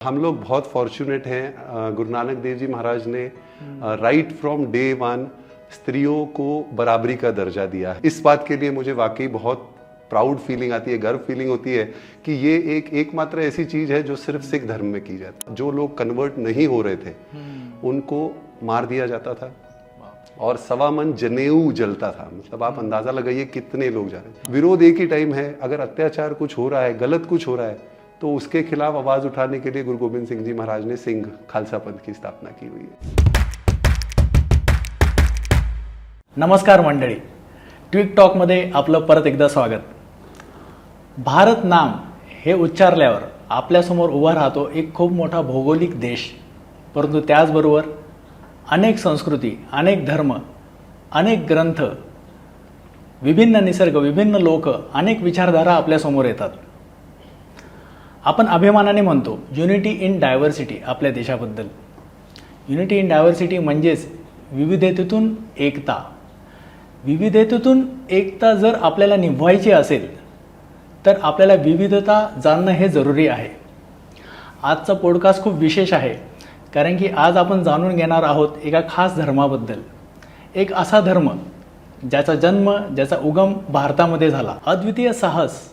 हम लोग बहुत फॉर्चुनेट हैं। गुरु नानक देव जी महाराज ने राइट फ्रॉम डे वन स्त्रियों को बराबरी का दर्जा दिया है। इस बात के लिए मुझे वाकई बहुत प्राउड फीलिंग आती है, गर्व फीलिंग होती है कि ये एकमात्र ऐसी चीज है जो सिर्फ सिख धर्म में की जाती है। जो लोग कन्वर्ट नहीं हो रहे थे उनको मार दिया जाता था और 1.25 मन जनेऊ जलता था। मतलब आप अंदाजा लगाइए कितने लोग जा रहे हैं। विरोध एक ही टाइम है, अगर अत्याचार कुछ हो रहा है, गलत कुछ हो रहा है तो उसके खिलाफ आवाज उठाने के लिए गुरु गोबिंद सिंह जी महाराज ने सिंह खालसा पंथ की स्थापना की हुई है। नमस्कार मंडळी, ट्विक टॉकमध्ये आपलं परत एकदा स्वागत। भारत नाम हे उच्चारल्यावर आपल्यासमोर उभा राहतो एक खूप मोठा भौगोलिक देश, परंतु त्याचबरोबर अनेक संस्कृती, अनेक धर्म, अनेक ग्रंथ, विभिन्न निसर्ग, विभिन्न लोक, अनेक विचारधारा आपल्यासमोर येतात। आपण अभिमानाने म्हणतो युनिटी इन डायव्हर्सिटी आपल्या देशाबद्दल। युनिटी इन डायव्हर्सिटी म्हणजेच विविधतेतून एकता। विविधतेतून एकता जर आपल्याला निभवायची असेल तर आपल्याला विविधता जाणणं हे जरुरी आहे। आजचा पॉडकास्ट खूप विशेष आहे कारण की आज आपण जाणून घेणार आहोत एका खास धर्माबद्दल। एक असा धर्म ज्याचा जन्म, ज्याचा उगम भारतामध्ये झाला। अद्वितीय साहस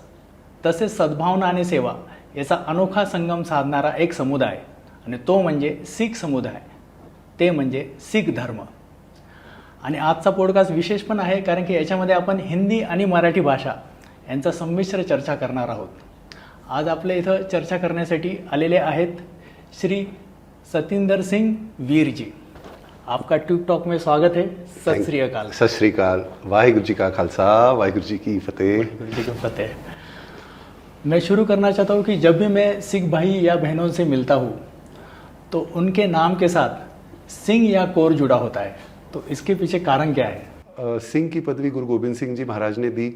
तसेच सद्भावना आणि सेवा याचा अनोखा संगम साधणारा एक समुदाय आणि तो म्हणजे शीख समुदाय, ते म्हणजे शीख धर्म। आणि आजचा पॉडकास्ट विशेष पण आहे कारण की याच्यामध्ये आपण हिंदी आणि मराठी भाषा यांचा संमिश्र चर्चा करणार आहोत। आज आपल्या इथं चर्चा करण्यासाठी आलेले आहेत श्री सतिंदर सिंह वीर जी। आपका ट्विक टॉक में स्वागत है। सत श्री अकाल। सत श्री अकाल। वाहिगुरु जी का खालसा, वाहिगुरु जी की फतेह। वाहिगुरु जी की फतेह। मैं शुरू करना चाहता हूँ कि जब भी मैं सिख भाई या बहनों से मिलता हूँ तो उनके नाम के साथ सिंह या कौर जुड़ा होता है, तो इसके पीछे कारण क्या है? सिंह की पदवी गुरु गोबिंद सिंह जी महाराज ने दी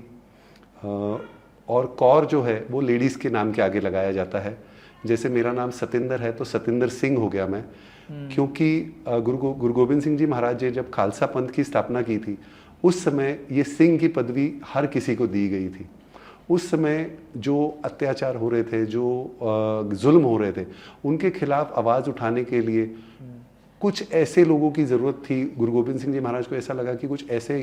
और कौर जो है वो लेडीज़ के नाम के आगे लगाया जाता है। जैसे मेरा नाम सतिंदर है तो सतिंदर सिंह हो गया मैं, क्योंकि गुरु गोबिंद सिंह जी महाराज ने जब खालसा पंथ की स्थापना की थी उस समय ये सिंह की पदवी हर किसी को दी गई थी। उस समय जो अत्याचार हो रहे थे, जो जुल्म हो रहे थे, उनके खिलाफ आवाज़ उठाने के लिए कुछ ऐसे लोगों की ज़रूरत थी। गुरु गोबिंद सिंह जी महाराज को ऐसा लगा कि कुछ ऐसे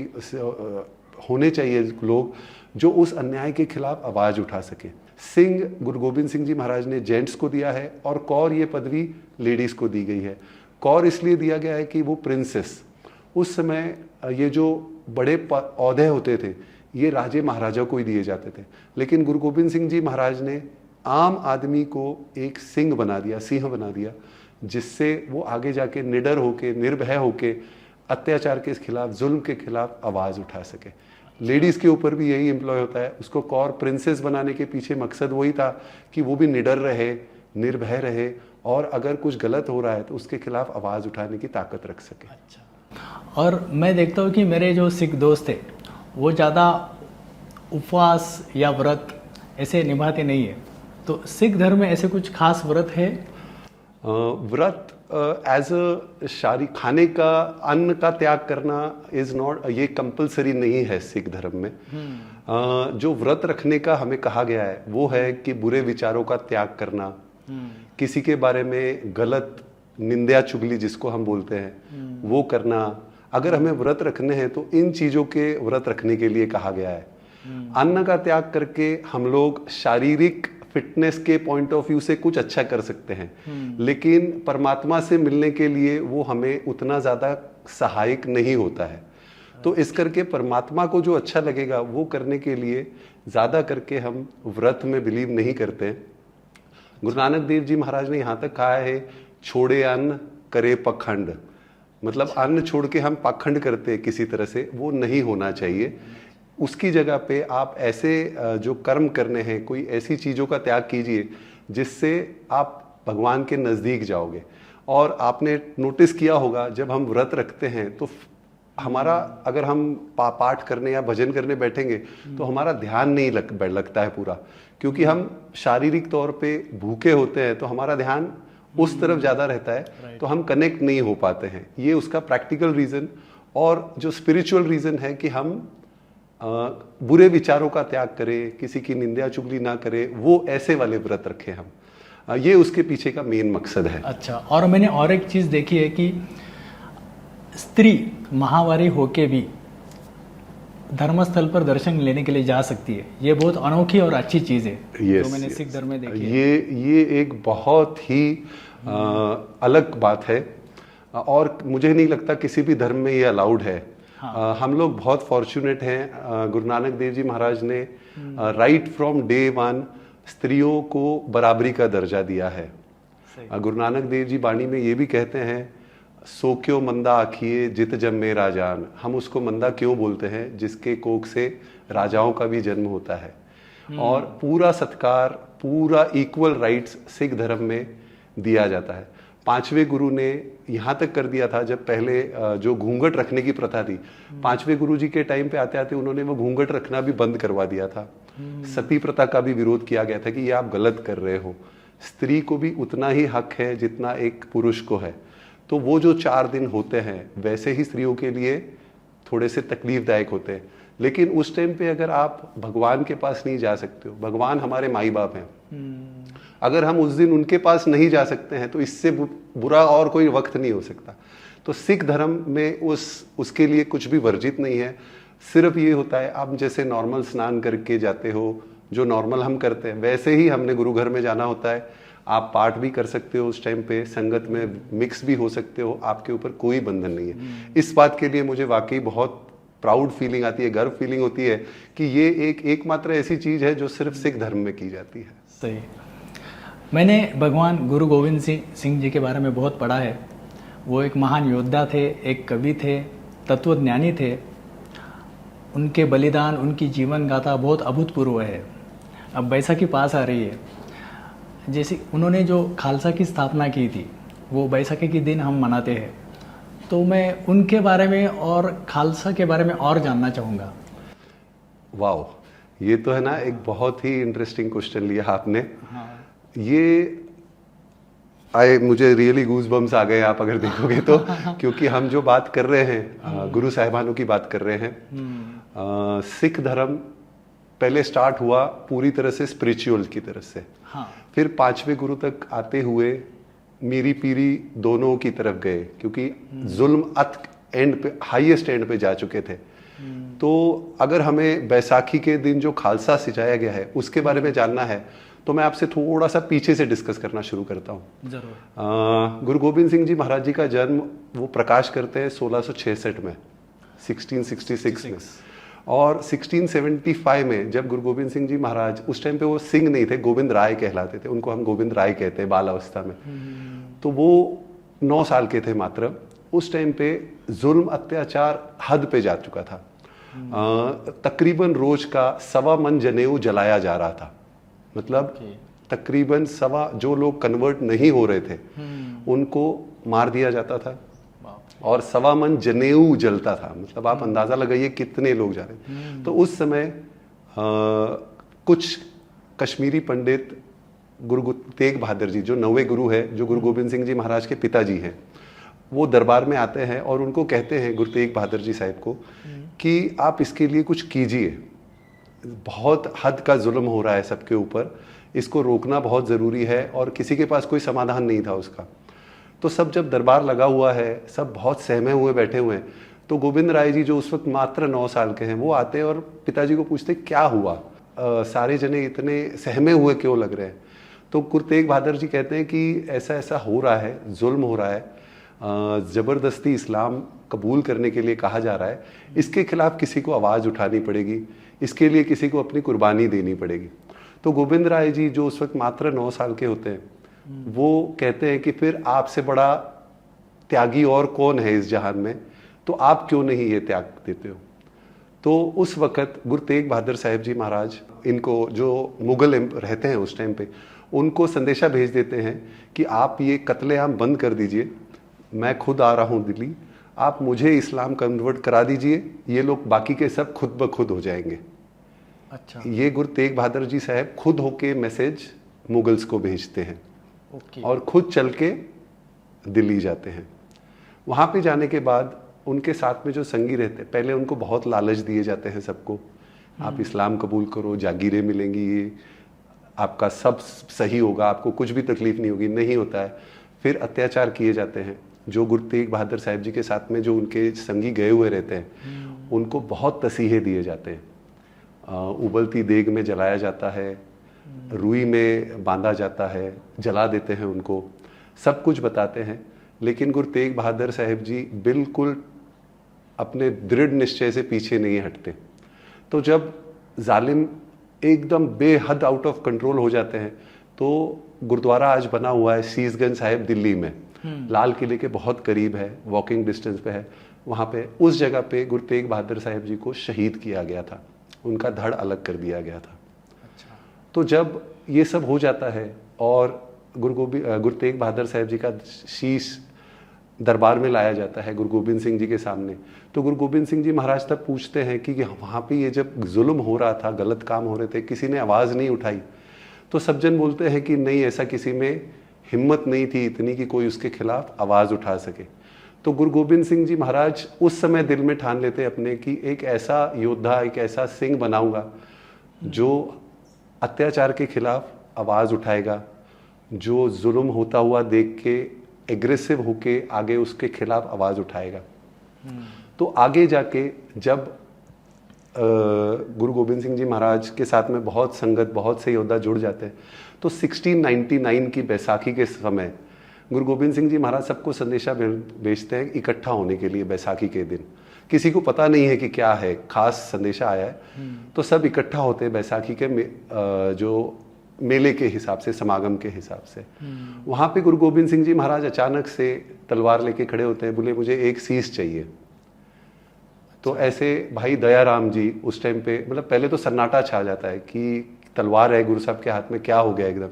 होने चाहिए लोग जो उस अन्याय के खिलाफ आवाज़ उठा सके। सिंह गुरु गोबिंद सिंह जी महाराज ने जेंट्स को दिया है और कौर ये पदवी लेडीज़ को दी गई है। कौर इसलिए दिया गया है कि वो प्रिंसेस, उस समय ये जो बड़े औहदे होते थे ये राजे महाराजा को ही दिए जाते थे, लेकिन गुरु गोबिंद सिंह जी महाराज ने आम आदमी को एक सिंह बना दिया, सिंह बना दिया, जिससे वो आगे जाके निडर होके, निर्भय होके अत्याचार के खिलाफ, जुल्म के खिलाफ आवाज़ उठा सके। लेडीज़ के ऊपर भी यही एम्प्लॉय होता है। उसको कौर प्रिंसेस बनाने के पीछे मकसद वही था कि वो भी निडर रहे, निर्भय रहे और अगर कुछ गलत हो रहा है तो उसके खिलाफ आवाज़ उठाने की ताकत रख सके। अच्छा। और मैं देखता हूँ कि मेरे जो सिख दोस्त थे वो ज़्यादा उपवास या व्रत ऐसे निभाते नहीं है, तो सिख धर्म में ऐसे कुछ खास व्रत है? व्रत एज अ खाने का, अन्न का त्याग करना इज नॉट, ये कंपलसरी नहीं है सिख धर्म में। जो व्रत रखने का हमें कहा गया है वो है कि बुरे विचारों का त्याग करना, किसी के बारे में गलत निंदा चुगली जिसको हम बोलते हैं वो करना। अगर हमें व्रत रखने हैं तो इन चीजों के व्रत रखने के लिए कहा गया है। अन्न का त्याग करके हम लोग शारीरिक फिटनेस के पॉइंट ऑफ व्यू से कुछ अच्छा कर सकते हैं, लेकिन परमात्मा से मिलने के लिए वो हमें उतना ज्यादा सहायक नहीं होता है। तो इस करके परमात्मा को जो अच्छा लगेगा वो करने के लिए ज्यादा करके हम व्रत में बिलीव नहीं करते। गुरु नानक देव जी महाराज ने यहाँ तक कहा है, छोड़े अन्न करे पखंड। मतलब अन्न छोड़ के हम पाखंड करते हैं किसी तरह से, वो नहीं होना चाहिए। उसकी जगह पे आप ऐसे जो कर्म करने हैं, कोई ऐसी चीज़ों का त्याग कीजिए जिससे आप भगवान के नज़दीक जाओगे। और आपने नोटिस किया होगा जब हम व्रत रखते हैं तो हमारा, अगर हम पाठ करने या भजन करने बैठेंगे तो हमारा ध्यान नहीं लगता है पूरा, क्योंकि हम शारीरिक तौर पे भूखे होते हैं तो हमारा ध्यान उस तरफ ज़्यादा रहता है, तो हम कनेक्ट नहीं हो पाते हैं। ये उसका प्रैक्टिकल रीज़न। और जो स्पिरिचुअल रीज़न है कि हम बुरे विचारों का त्याग करें, किसी की निंदा चुगली ना करें, वो ऐसे वाले व्रत रखें हम। ये उसके पीछे का मेन मकसद है। अच्छा, और मैंने और एक चीज़ देखी है कि स्त्री माहवारी होके भी धर्मस्थल पर दर्शन लेने के लिए जा सकती है। ये बहुत अनोखी और अच्छी चीज़ है जो मैंने सिख धर्म में देखी है। ये एक बहुत ही अलग बात है और मुझे नहीं लगता किसी भी धर्म में ये अलाउड है। हाँ। हम लोग बहुत फॉर्चुनेट हैं। गुरु नानक देव जी महाराज ने राइट फ्रॉम डे वन स्त्रियों को बराबरी का दर्जा दिया है। गुरु नानक देव जी वाणी में ये भी कहते हैं, सो क्यों मंदा आखिए जित जन्मे राजान। हम उसको मंदा क्यों बोलते हैं? जिसके कोख से राजाओं का भी जन्म होता है। और पूरा सत्कार, पूरा इक्वल राइट्स सिख धर्म में दिया जाता है। पांचवें गुरु ने यहाँ तक कर दिया था, जब पहले जो घूंघट रखने की प्रथा थी, पांचवें गुरु जी के टाइम पे आते आते उन्होंने वो घूंघट रखना भी बंद करवा दिया था। सती प्रथा का भी विरोध किया गया था कि ये आप गलत कर रहे हो। स्त्री को भी उतना ही हक है जितना एक पुरुष को है। तो वो जो 4 दिन होते हैं वैसे ही स्त्रियों के लिए थोड़े से तकलीफदायक होते हैं। लेकिन उस टाइम पे अगर आप भगवान के पास नहीं जा सकते हो, भगवान हमारे माई बाप हैं, अगर हम उस दिन उनके पास नहीं जा सकते हैं तो इससे बुरा और कोई वक्त नहीं हो सकता। तो सिख धर्म में उसके लिए कुछ भी वर्जित नहीं है। सिर्फ ये होता है, आप जैसे नॉर्मल स्नान करके जाते हो, जो नॉर्मल हम करते हैं, वैसे ही हमने गुरु घर में जाना होता है। आप पाठ भी कर सकते हो उस टाइम पे, संगत में मिक्स भी हो सकते हो, आपके ऊपर कोई बंधन नहीं है। इस बात के लिए मुझे वाकई बहुत प्राउड फीलिंग आती है, गर्व फीलिंग होती है कि ये एकमात्र ऐसी चीज है जो सिर्फ सिख धर्म में की जाती है। सही। मैंने भगवान गुरु गोविंद सिंह जी के बारे में बहुत पढ़ा है। वो एक महान योद्धा थे, एक कवि थे, तत्वज्ञानी थे। उनके बलिदान, उनकी जीवन गाथा बहुत अभूतपूर्व है। अब बैसाखी पास आ रही है, जैसे उन्होंने जो खालसा की स्थापना की थी वो बैसाखी के दिन हम मनाते हैं, तो मैं उनके बारे में और खालसा के बारे में और जानना चाहूँगा। वाह, ये तो है ना एक बहुत ही इंटरेस्टिंग क्वेश्चन लिया आपने। हाँ। ये मुझे रियली गूज बम्स आ गए आप अगर देखोगे तो क्योंकि हम जो बात कर रहे हैं गुरु साहिबानों की बात कर रहे हैं। सिख धर्म पहले स्टार्ट हुआ पूरी तरह से स्पिरिचुअल की तरफ से। हाँ। फिर 5वें गुरु तक आते हुए मीरी पीरी दोनों की तरफ गए, क्योंकि जुल्म एंड पे, हाईएस्ट एंड पे जा चुके थे। तो अगर हमें बैसाखी के दिन जो खालसा सिजाया गया है उसके बारे में जानना है तो मैं आपसे थोड़ा सा पीछे से डिस्कस करना शुरू करता हूँ। जरूर। गुरु गोविंद सिंह जी महाराज जी का जन्म वो प्रकाश करते हैं 1666 में, 1666 में। और 1675 में जब गुरु गोविंद सिंह जी महाराज, उस टाइम पे वो सिंह नहीं थे, गोविंद राय कहलाते थे, उनको हम गोविंद राय कहते हैं बाल अवस्था में। तो वो 9 साल के थे मात्र। उस टाइम पे जुल्म अत्याचार हद पे जा चुका था। तकरीबन रोज का 1.25 मन जनेऊ जलाया जा रहा था। मतलब तकरीबन 1.25, जो लोग कन्वर्ट नहीं हो रहे थे उनको मार दिया जाता था और 1.25 मन जनेऊ जलता था। मतलब आप अंदाजा लगाइए कितने लोग जा रहे थे। तो उस समय कुछ कश्मीरी पंडित गुरु तेग बहादुर जी, जो 9वें गुरु है, जो गुरु गोविंद सिंह जी महाराज के पिताजी हैं, वो दरबार में आते हैं और उनको कहते हैं गुरु तेग बहादुर जी साहब को कि आप इसके लिए कुछ कीजिए, बहुत हद का जुल्म हो रहा है सबके ऊपर, इसको रोकना बहुत ज़रूरी है। और किसी के पास कोई समाधान नहीं था उसका। तो सब जब दरबार लगा हुआ है, सब बहुत सहमे हुए बैठे हुए हैं, तो गोविंद राय जी जो उस वक्त मात्र 9 साल के हैं, वो आते हैं और पिताजी को पूछते क्या हुआ, सारे जने इतने सहमे हुए क्यों लग रहे हैं। तो गुरु तेग बहादुर जी कहते हैं कि ऐसा ऐसा हो रहा है, जुल्म हो रहा है, ज़बरदस्ती इस्लाम कबूल करने के लिए कहा जा रहा है, इसके खिलाफ किसी को आवाज़ उठानी पड़ेगी, इसके लिए किसी को अपनी कुर्बानी देनी पड़ेगी। तो गोविंद राय जी जो उस वक्त मात्र 9 साल के होते हैं, वो कहते हैं कि फिर आपसे बड़ा त्यागी और कौन है इस जहान में, तो आप क्यों नहीं ये त्याग देते हो। तो उस वक्त गुरु तेग बहादुर साहब जी महाराज, इनको जो मुगल रहते हैं उस टाइम पे, उनको संदेशा भेज देते हैं कि आप ये कत्लेआम बंद कर दीजिए, मैं खुद आ रहा हूँ दिल्ली, आप मुझे इस्लाम कन्वर्ट करा दीजिए, ये लोग बाकी के सब खुद ब खुद हो जाएंगे। अच्छा। ये गुरु तेग बहादुर जी साहब खुद होके मैसेज मुगल्स को भेजते हैं। और खुद चल के दिल्ली जाते हैं। वहाँ पे जाने के बाद उनके साथ में जो संगी रहते हैं, पहले उनको बहुत लालच दिए जाते हैं सबको, आप इस्लाम कबूल करो, जागीरें मिलेंगी, ये आपका सब सही होगा, आपको कुछ भी तकलीफ नहीं होगी, नहीं होता है। फिर अत्याचार किए जाते हैं। जो गुरु तेग बहादुर साहिब जी के साथ में जो उनके संगी गए हुए रहते हैं, उनको बहुत तसीहे दिए जाते हैं। उबलती देग में जलाया जाता है, रुई में बांधा जाता है, जला देते हैं उनको, सब कुछ बताते हैं। लेकिन गुरु तेग बहादुर साहिब जी बिल्कुल अपने दृढ़ निश्चय से पीछे नहीं हटते। तो जब जालिम एकदम बेहद आउट ऑफ कंट्रोल हो जाते हैं, तो गुरुद्वारा आज बना हुआ है सीसगंज साहिब दिल्ली में, लाल किले के बहुत करीब है, वॉकिंग डिस्टेंस पे है। वहाँ पे उस जगह पे गुरु तेग बहादुर साहिब जी को शहीद किया गया था, उनका धड़ अलग कर दिया गया था। अच्छा। तो जब ये सब हो जाता है और गुरु तेग बहादुर साहिब जी का शीश दरबार में लाया जाता है गुरु गोबिंद सिंह जी के सामने, तो गुरु गोबिंद सिंह जी महाराज तब पूछते हैं कि वहाँ पे ये जब जुल्म हो रहा था, गलत काम हो रहे थे, किसी ने आवाज़ नहीं उठाई। तो सब जन बोलते हैं कि नहीं, ऐसा किसी में हिम्मत नहीं थी इतनी कि कोई उसके खिलाफ आवाज़ उठा सके। तो गुरु गोबिंद सिंह जी महाराज उस समय दिल में ठान लेते अपने कि एक ऐसा योद्धा, एक ऐसा सिंह बनाऊंगा जो अत्याचार के खिलाफ आवाज़ उठाएगा, जो जुल्म होता हुआ देख के एग्रेसिव होके आगे उसके खिलाफ आवाज़ उठाएगा। तो आगे जाके जब गुरु गोबिंद सिंह जी महाराज के साथ में बहुत संगत, बहुत से योद्धा जुड़ जाते हैं, तो 1699 की बैसाखी के समय गुरु गोबिंद सिंह जी महाराज सबको संदेशा भेजते हैं इकट्ठा होने के लिए। बैसाखी के दिन किसी को पता नहीं है कि क्या है, खास संदेशा आया है, तो सब इकट्ठा होते हैं बैसाखी के जो मेले के हिसाब से, समागम के हिसाब से। वहाँ पे गुरु गोबिंद सिंह जी महाराज अचानक से तलवार लेके खड़े होते हैं, बोले मुझे एक शीश चाहिए। तो ऐसे भाई दयाराम जी उस टाइम पे, मतलब पहले तो सन्नाटा छा जाता है कि तलवार है गुरु साहब के हाथ में, क्या हो गया एकदम।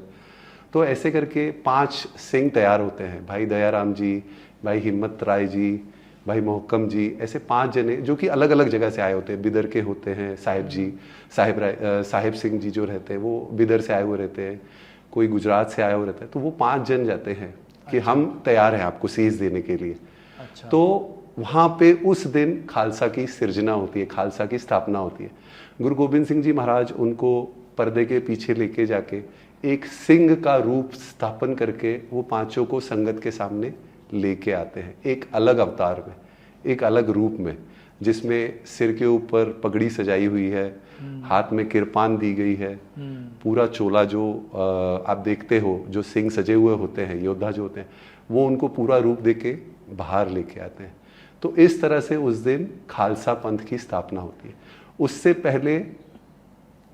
तो ऐसे करके 5 सिंह तैयार होते हैं, भाई दयाराम जी, भाई हिम्मत राय जी, भाई मोहक्कम जी, ऐसे 5 जने जो कि अलग अलग जगह से आए होते हैं। बिदर के होते हैं साहिब जी, साहिब सिंह जी जो रहते हैं वो बिदर से आए हुए रहते हैं, कोई गुजरात से आए हुए रहते हैं। तो वो 5 जन जाते हैं कि हम तैयार हैं आपको शीश देने के लिए। अच्छा। तो वहाँ पे उस दिन खालसा की सिर्जना होती है, खालसा की स्थापना होती है। गुरु गोबिंद सिंह जी महाराज उनको पर्दे के पीछे लेके जाके एक सिंह का रूप स्थापन करके वो 5 को संगत के सामने लेके आते हैं, एक अलग अवतार में, एक अलग रूप में, जिसमें सिर के ऊपर पगड़ी सजाई हुई है, हाथ में किरपान दी गई है, पूरा चोला जो आप देखते हो, जो सिंह सजे हुए होते हैं, योद्धा जो होते हैं, वो उनको पूरा रूप देके बाहर लेके आते हैं। तो इस तरह से उस दिन खालसा पंथ की स्थापना होती है। उससे पहले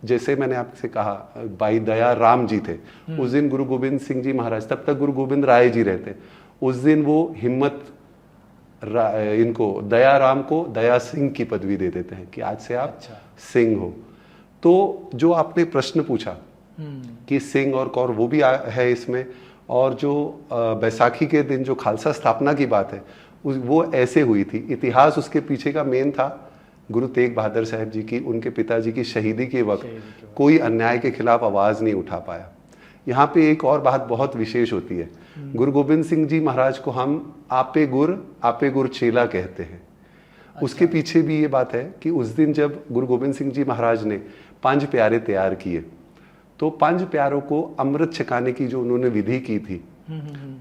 जैसे मैंने आपसे कहा भाई दया राम जी थे, उस दिन गुरु गोबिंद सिंह जी महाराज, तब तक गुरु गोविंद राय जी रहते, उस दिन वो हिम्मत इनको दया राम को दया सिंह की पदवी दे देते हैं कि आज से आप सिंह हो। तो जो आपने प्रश्न पूछा कि सिंह और कौर, वो भी है इसमें। और जो बैसाखी के दिन जो खालसा स्थापना की बात है वो ऐसे हुई थी। इतिहास उसके पीछे का मेन था गुरु तेग बहादुर साहब जी की, उनके पिताजी की शहीदी के वक्त कोई अन्याय के खिलाफ आवाज़ नहीं उठा पाया। यहाँ पे एक और बात बहुत विशेष होती है, गुरु गोबिंद सिंह जी महाराज को हम आपे गुर चेला कहते हैं। अच्छा। उसके पीछे भी ये बात है कि उस दिन जब गुरु गोबिंद सिंह जी महाराज ने 5 प्यारे तैयार किए, तो 5 प्यारों को अमृत छकाने की जो उन्होंने विधि की थी,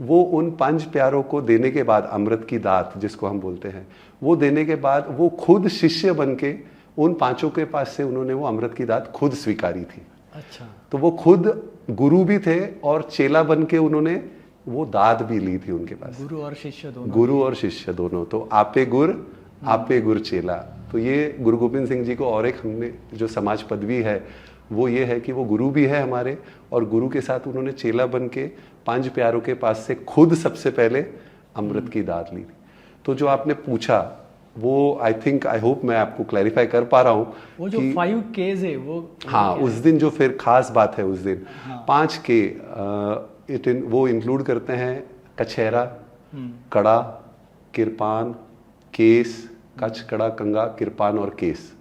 वो उन 5 प्यारों को देने के बाद, अमृत की दात जिसको हम बोलते हैं, वो देने के बाद वो खुद शिष्य बन के उन 5 के पास से उन्होंने वो अमृत की दात खुद स्वीकारी थी। अच्छा। तो वो खुद गुरु भी थे और चेला बन के उन्होंने वो दात भी ली थी उनके पास, गुरु और शिष्य दोनों। गुरु और शिष्य दोनों। तो आपे गुर चेला। तो ये गुरु गोबिंद सिंह जी को और एक हमने जो समाज पदवी है वो ये है कि वो गुरु भी है हमारे, और गुरु के साथ उन्होंने चेला बन के 5 प्यारों के पास से खुद सबसे पहले अमृत की दात ली थी। तो जो आपने पूछा वो आई होप मैं आपको क्लैरिफाई कर पा रहा हूँ। वो जो 5 केज है वो, हाँ, उस दिन जो फिर खास बात है, उस दिन 5 के वो इंक्लूड करते हैं कछहरा, कड़ा, किरपान, केस, कच्छ, कड़ा, कंगा, किरपान और केस।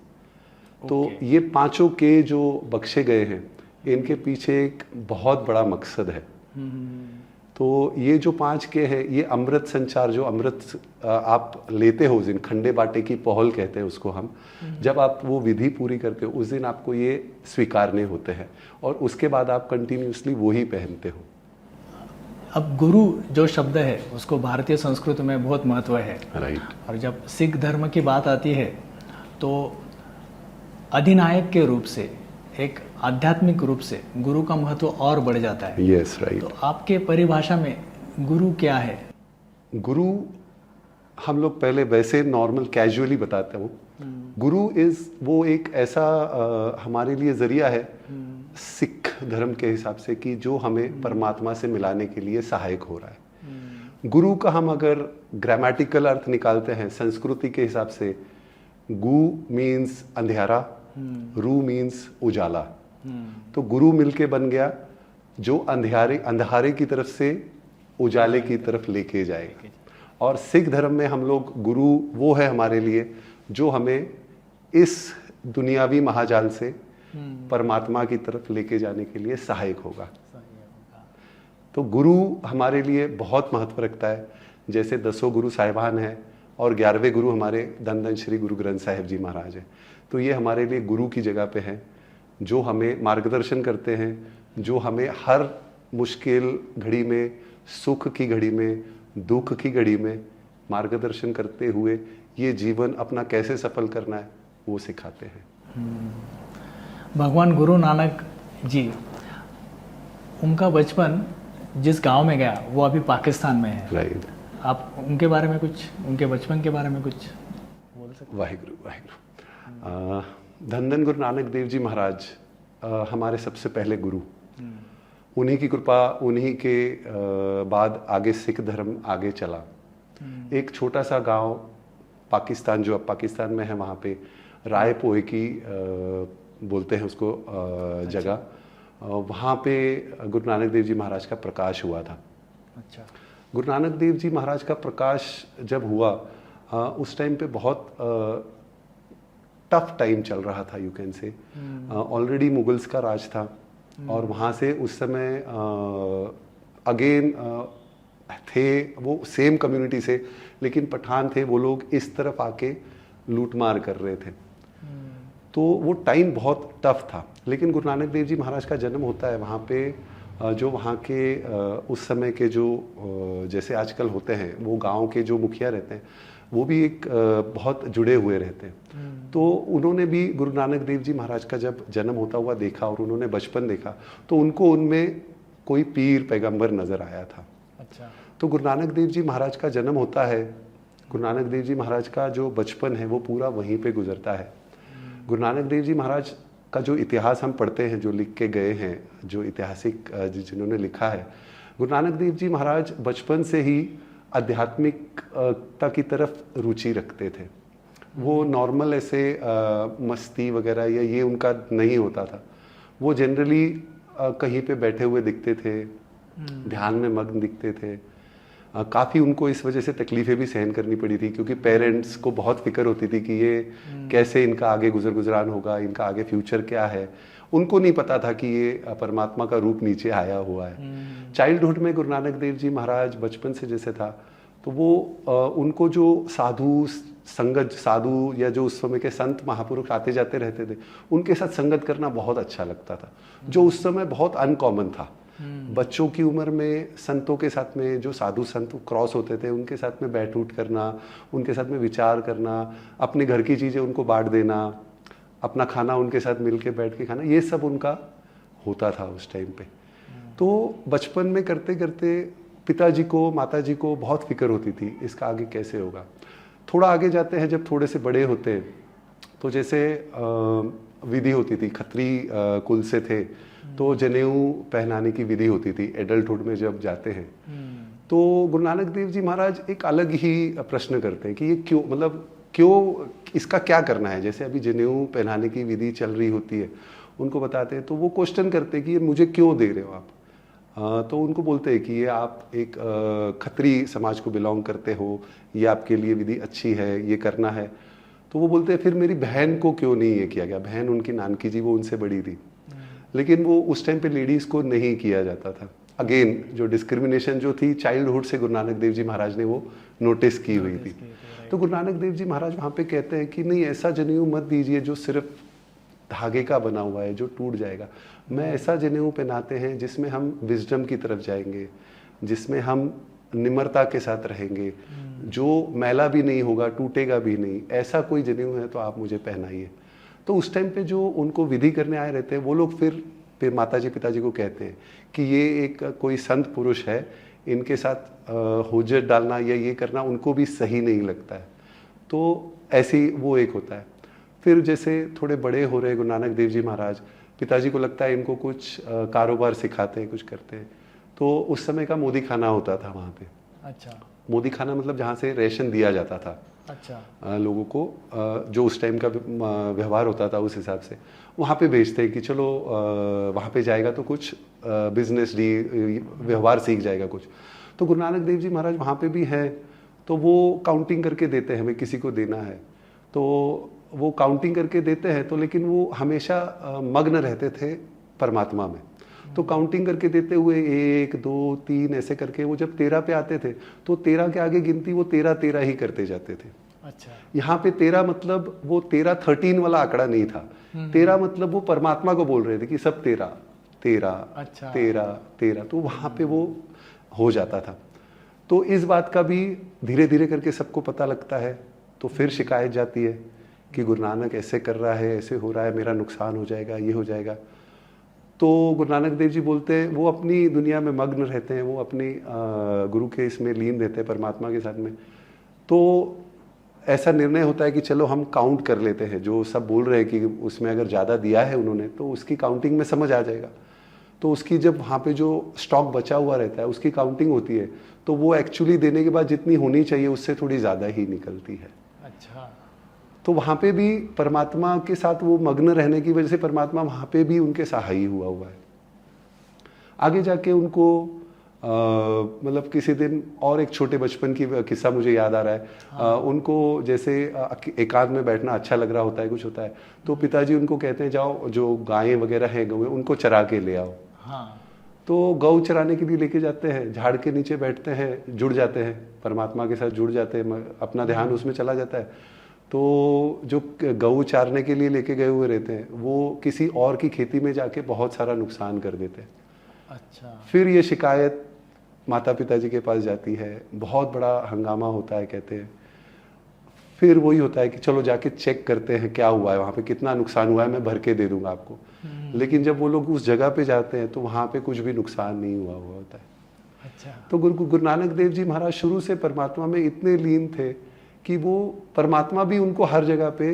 तो ये 5 के जो बख्शे गए हैं, इनके पीछे एक बहुत बड़ा मकसद है। तो ये जो 5 के हैं, ये अमृत संचार, जो अमृत आप लेते हो उस दिन, खंडे बाटे की पहल कहते हैं उसको हम, जब आप वो विधि पूरी करते हो उस दिन आपको ये स्वीकारने होते हैं और उसके बाद आप कंटिन्यूसली वो ही पहनते हो। अब गुरु जो शब्द है उसको भारतीय संस्कृति में बहुत महत्व है। राइट। और जब सिख धर्म की बात आती है तो अधिनायक के रूप से, एक आध्यात्मिक रूप से गुरु का महत्व और बढ़ जाता है। Yes, right. तो आपके परिभाषा में गुरु क्या है? गुरु हम लोग पहले वैसे नॉर्मल कैजुअली बताते हो। गुरु इज वो एक ऐसा हमारे लिए जरिया है सिख धर्म के हिसाब से कि जो हमें परमात्मा से मिलाने के लिए सहायक हो रहा है। गुरु का हम अगर ग्रामेटिकल अर्थ निकालते हैं संस्कृति के हिसाब से, गु मीन्स अंधेरा, रू मीन्स उजाला। तो गुरु मिलके बन गया जो अंधेरे की तरफ से उजाले की तरफ लेके जाएगा। और सिख धर्म में हम लोग गुरु वो है हमारे लिए जो हमें इस दुनियावी महाजाल से परमात्मा की तरफ लेके जाने के लिए सहायक होगा। तो गुरु हमारे लिए बहुत महत्व रखता है। जैसे 10 गुरु साहिबान हैं और 11वें गुरु हमारे धन धन श्री गुरु ग्रंथ साहिब जी महाराज हैं। तो ये हमारे लिए गुरु की जगह पे हैं, जो हमें मार्गदर्शन करते हैं, जो हमें हर मुश्किल घड़ी में, सुख की घड़ी में, दुख की घड़ी में मार्गदर्शन करते हुए ये जीवन अपना कैसे सफल करना है वो सिखाते हैं। भगवान गुरु नानक जी, उनका बचपन जिस गांव में गया वो अभी पाकिस्तान में है। राइट। आप उनके बारे में कुछ, उनके बचपन के बारे में कुछ बोल सकते? वाहिगुरु वाहिगुरु। धन धन गुरु नानक देव जी महाराज हमारे सबसे पहले गुरु। उन्हीं की कृपा, उन्हीं के बाद आगे सिख धर्म आगे चला। एक छोटा सा गांव पाकिस्तान, जो अब पाकिस्तान में है, वहाँ पे राय पोहे की बोलते हैं उसको जगह, वहाँ पे गुरु नानक देव जी महाराज का प्रकाश हुआ था। अच्छा। गुरु नानक देव जी महाराज का प्रकाश जब हुआ उस टाइम पे बहुत टफ टाइम चल रहा था, you can say. Already Mughals का राज था और वहाँ से उस समय अगेन थे वो सेम कम्युनिटी से, लेकिन पठान थे, वो लोग इस तरफ आके लूटमार कर रहे थे। तो वो टाइम बहुत टफ था। लेकिन गुरु नानक देव जी महाराज का जन्म होता है वहाँ पे, जो वहाँ के उस समय के जो जैसे आजकल होते हैं, वो गांव के जो मुखिया रहते हैं वो भी एक बहुत जुड़े हुए रहते हैं। तो उन्होंने भी गुरु नानक देव जी महाराज का जब जन्म होता हुआ देखा और उन्होंने बचपन देखा, तो उनको उनमें कोई पीर पैगंबर नजर आया था। अच्छा। तो गुरु नानक देव जी महाराज का जन्म होता है, गुरु नानक देव जी महाराज का जो बचपन है वो पूरा वहीं पे गुजरता है। गुरु नानक देव जी महाराज का जो इतिहास हम पढ़ते हैं, जो लिख के गए हैं, जो ऐतिहासिक जिन्होंने लिखा है, गुरु नानक देव जी महाराज बचपन से ही आध्यात्मिकता की तरफ रुचि रखते थे। वो नॉर्मल ऐसे मस्ती वगैरह या ये उनका नहीं होता था। वो जनरली कहीं पे बैठे हुए दिखते थे, ध्यान में मग्न दिखते थे। काफ़ी उनको इस वजह से तकलीफ़ें भी सहन करनी पड़ी थी, क्योंकि पेरेंट्स को बहुत फिक्र होती थी कि ये कैसे इनका आगे गुजरान होगा, इनका आगे फ्यूचर क्या है। उनको नहीं पता था कि ये परमात्मा का रूप नीचे आया हुआ है। चाइल्डहुड में गुरु नानक देव जी महाराज बचपन से जैसे था, तो वो उनको जो संगत साधु या जो उस समय के संत महापुरुष आते जाते रहते थे, उनके साथ संगत करना बहुत अच्छा लगता था, जो उस समय बहुत अनकॉमन था। बच्चों की उम्र में संतों के साथ में जो साधु संत क्रॉस होते थे, उनके साथ में बैठ उठ करना, उनके साथ में विचार करना, अपने घर की चीज़ें उनको बांट देना, अपना खाना उनके साथ मिल के बैठ के खाना, ये सब उनका होता था उस टाइम पे। तो बचपन में करते करते पिताजी को, माताजी को बहुत फिक्र होती थी इसका आगे कैसे होगा। थोड़ा आगे जाते हैं, जब थोड़े से बड़े होते हैं, तो जैसे विधि होती थी, खत्री कुल से थे, तो जनेऊ पहनाने की विधि होती थी। एडल्टहुड में जब जाते हैं तो गुरु नानक देव जी महाराज एक अलग ही प्रश्न करते हैं कि ये क्यों, मतलब क्यों, इसका क्या करना है। जैसे अभी जनेऊ पहनाने की विधि चल रही होती है, उनको बताते हैं, तो वो क्वेश्चन करते हैं कि ये मुझे क्यों दे रहे हो आप। तो उनको बोलते हैं कि ये आप एक खत्री समाज को बिलोंग करते हो, ये आपके लिए विधि अच्छी है, ये करना है। तो वो बोलते हैं फिर मेरी बहन को क्यों नहीं ये किया गया। बहन उनकी नानकी जी, वो उनसे बड़ी थी, लेकिन वो उस टाइम पे लेडीज़ को नहीं किया जाता था। अगेन जो डिस्क्रिमिनेशन जो थी चाइल्डहुड से गुरु नानक देव जी महाराज ने वो नोटिस की हुई थी। तो गुरु नानक देव जी महाराज वहाँ पे कहते हैं कि नहीं, ऐसा जनेऊ मत दीजिए जो सिर्फ धागे का बना हुआ है, जो टूट जाएगा। मैं ऐसा जनेऊ पहनाते हैं जिसमें हम विजडम की तरफ जाएंगे, जिसमें हम निम्रता के साथ रहेंगे, जो मैला भी नहीं होगा, टूटेगा भी नहीं। ऐसा कोई जनेऊ है तो आप मुझे पहनाइए। तो उस टाइम पे जो उनको विधि करने आए रहते हैं वो लोग फिर माताजी पिताजी को कहते हैं कि ये एक कोई संत पुरुष है, इनके साथ हुज्जत डालना या ये करना उनको भी सही नहीं लगता है। तो ऐसी वो एक होता है। फिर जैसे थोड़े बड़े हो रहे गुरु नानक देव जी महाराज, पिताजी को लगता है इनको कुछ कारोबार सिखाते हैं, कुछ करते हैं। तो उस समय का मोदी खाना होता था वहाँ पे। अच्छा, मोदी खाना मतलब जहाँ से रेशन दिया जाता था अच्छा, लोगों को, जो उस टाइम का व्यवहार होता था उस हिसाब से वहाँ पे भेजते हैं कि चलो वहाँ पे जाएगा तो कुछ बिजनेस व्यवहार सीख जाएगा कुछ। तो गुरु नानक देव जी महाराज वहाँ पे भी हैं, तो वो काउंटिंग करके देते हैं, हमें किसी को देना है तो वो काउंटिंग करके देते हैं। तो लेकिन वो हमेशा मग्न रहते थे परमात्मा में। तो काउंटिंग करके देते हुए 1 2 3 ऐसे करके वो जब 13 पे आते थे तो 13 के आगे गिनती वो 13 13 ही करते जाते थे। अच्छा, यहाँ पे 13 मतलब वो 13 13 वाला आंकड़ा नहीं था। 13 मतलब वो परमात्मा को बोल रहे थे कि सब 13 13 अच्छा, 13 13। तो वहाँ पे वो हो जाता था। तो इस बात का भी धीरे धीरे करके सबको पता लगता है। तो फिर शिकायत जाती है कि गुरु नानक ऐसे कर रहा है, ऐसे हो रहा है, मेरा नुकसान हो जाएगा, ये हो जाएगा। तो गुरु नानक देव जी बोलते हैं, वो अपनी दुनिया में मग्न रहते हैं, वो अपनी गुरु के इसमें लीन रहते हैं परमात्मा के साथ में। तो ऐसा निर्णय होता है कि चलो हम काउंट कर लेते हैं, जो सब बोल रहे हैं कि उसमें अगर ज़्यादा दिया है उन्होंने तो उसकी काउंटिंग में समझ आ जाएगा। तो उसकी जब वहाँ पे जो स्टॉक बचा हुआ रहता है उसकी काउंटिंग होती है, तो वो एक्चुअली देने के बाद जितनी होनी चाहिए उससे थोड़ी ज़्यादा ही निकलती है। अच्छा, तो वहाँ पे भी परमात्मा के साथ वो मग्न रहने की वजह से परमात्मा वहाँ पे भी उनके सहायी हुआ है। आगे जाके उनको मतलब किसी दिन और एक छोटे बचपन की किस्सा मुझे याद आ रहा है। उनको जैसे एकांत में बैठना अच्छा लग रहा होता है, कुछ होता है, तो पिताजी उनको कहते हैं जाओ जो गायें वगैरह हैं गौ उनको चरा के ले आओ। हाँ, तो गौ चराने के लिए लेके जाते हैं, झाड़ के नीचे बैठते हैं, जुड़ जाते हैं परमात्मा के साथ, जुड़ जाते हैं, अपना ध्यान उसमें चला जाता है। तो जो गऊ चारने के लिए लेके गए हुए रहते हैं वो किसी और की खेती में जाके बहुत सारा नुकसान कर देते हैं। अच्छा, फिर ये शिकायत माता पिताजी के पास जाती है, बहुत बड़ा हंगामा होता है कहते हैं। फिर वही होता है कि चलो जाके चेक करते हैं क्या हुआ है, वहाँ पे कितना नुकसान हुआ है, मैं भर के दे दूंगा आपको। लेकिन जब वो लोग उस जगह पे जाते हैं तो वहाँ पे कुछ भी नुकसान नहीं हुआ होता है। अच्छा, तो गुरु नानक देव जी महाराज शुरू से परमात्मा में इतने लीन थे कि वो परमात्मा भी उनको हर जगह पे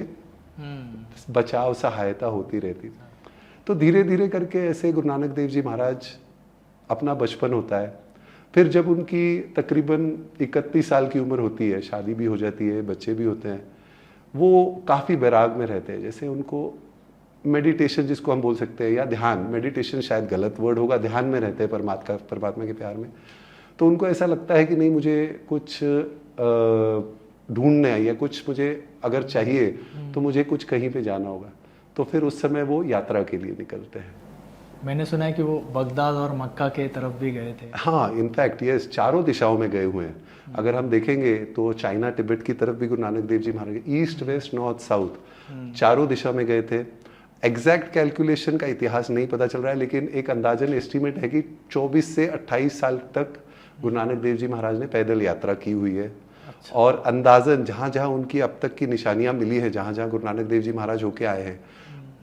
बचाव सहायता होती रहती थी। तो धीरे धीरे करके ऐसे गुरु नानक देव जी महाराज अपना बचपन होता है। फिर जब उनकी तकरीबन 31 साल की उम्र होती है, शादी भी हो जाती है, बच्चे भी होते हैं, वो काफ़ी बैराग में रहते हैं। जैसे उनको मेडिटेशन जिसको हम बोल सकते हैं, या ध्यान, मेडिटेशन शायद गलत वर्ड होगा, ध्यान में रहते हैं परमात्मा के प्यार में। तो उनको ऐसा लगता है कि नहीं मुझे कुछ ढूंढना है या कुछ मुझे अगर चाहिए तो मुझे कुछ कहीं पे जाना होगा। तो फिर उस समय वो यात्रा के लिए निकलते हैं। मैंने सुना है कि वो बगदाद और मक्का के तरफ भी गए थे। हाँ, इनफैक्ट यस, चारों दिशाओं में गए हुए हैं। अगर हम देखेंगे तो चाइना तिब्बत की तरफ भी गुरु नानक देव जी महाराज, ईस्ट वेस्ट नॉर्थ साउथ चारों दिशा में गए थे। एग्जैक्ट कैलकुलेशन का इतिहास नहीं पता चल रहा है, लेकिन एक अंदाजन एस्टीमेट है कि 24 से 28 साल तक गुरु नानक देव जी महाराज ने पैदल यात्रा की हुई है। अच्छा। और अंदाजन जहाँ जहाँ उनकी अब तक की निशानियाँ मिली हैं, जहाँ जहाँ गुरु नानक देव जी महाराज होके आए हैं,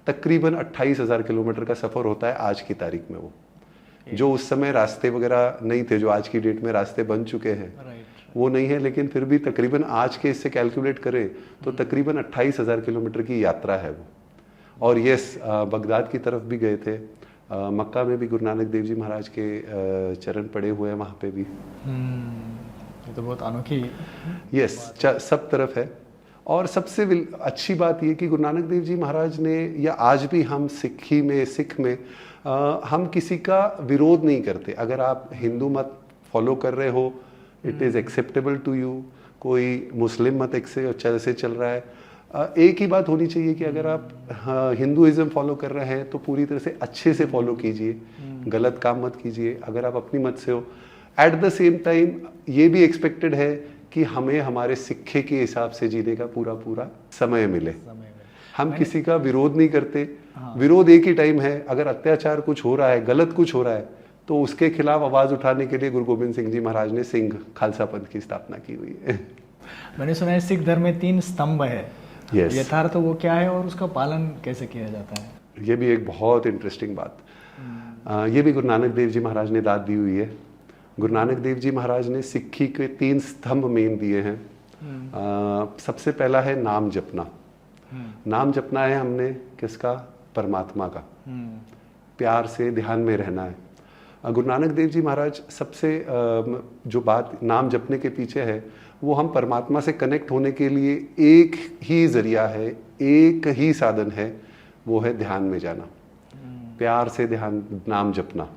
तकरीबन 28,000 किलोमीटर का सफ़र होता है आज की तारीख में। वो जो उस समय रास्ते वगैरह नहीं थे, जो आज की डेट में रास्ते बन चुके हैं, वो नहीं है, लेकिन फिर भी तकरीबन आज के इससे कैलकुलेट करें तो तकरीबन 28,000 किलोमीटर की यात्रा है वो। और यस, बगदाद की तरफ भी गए थे, मक्का में भी गुरु नानक देव जी महाराज के चरण पड़े हुए हैं वहाँ पे भी। ये तो बहुत अनोखी। यस, सब तरफ है। और सबसे अच्छी बात ये कि गुरु नानक देव जी महाराज ने, या आज भी हम सिख में हम किसी का विरोध नहीं करते। अगर आप हिंदू मत फॉलो कर रहे हो, it is acceptable to you. कोई मुस्लिम मत से चल रहा है, एक ही बात होनी चाहिए कि अगर आप हिंदुइज्म फॉलो कर रहे हैं तो पूरी तरह से अच्छे से फॉलो कीजिए, गलत काम मत कीजिए। अगर आप अपनी मत से हो, एट द सेम टाइम ये भी एक्सपेक्टेड है कि हमें हमारे सिक्खे के हिसाब से जीने का पूरा पूरा समय मिले। हम किसी का विरोध नहीं करते। विरोध एक ही टाइम है, अगर अत्याचार कुछ हो रहा है, गलत कुछ हो रहा है, तो उसके खिलाफ आवाज उठाने के लिए गुरु गोविंद सिंह जी महाराज ने सिंह खालसा पंथ की स्थापना की हुई है। मैंने सुना है सिख धर्म में 3 स्तंभ है। Yes. यथार्थ वो क्या है और उसका पालन कैसे किया जाता है? ये भी एक बहुत इंटरेस्टिंग बात। ये भी गुरु नानक देव जी महाराज ने दाद दी हुई है। गुरु नानक देव जी महाराज ने सिक्खी के 3 स्तंभ मेन दिए हैं। सबसे पहला है नाम जपना। नाम जपना है हमने किसका? परमात्मा का। प्यार से ध्यान में रहना है। गुरु नानक देव जी महाराज सबसे जो बात नाम जपने के पीछे है, वो हम परमात्मा से कनेक्ट होने के लिए एक ही जरिया है, एक ही साधन है, वो है ध्यान में जाना, प्यार से ध्यान, नाम जपना।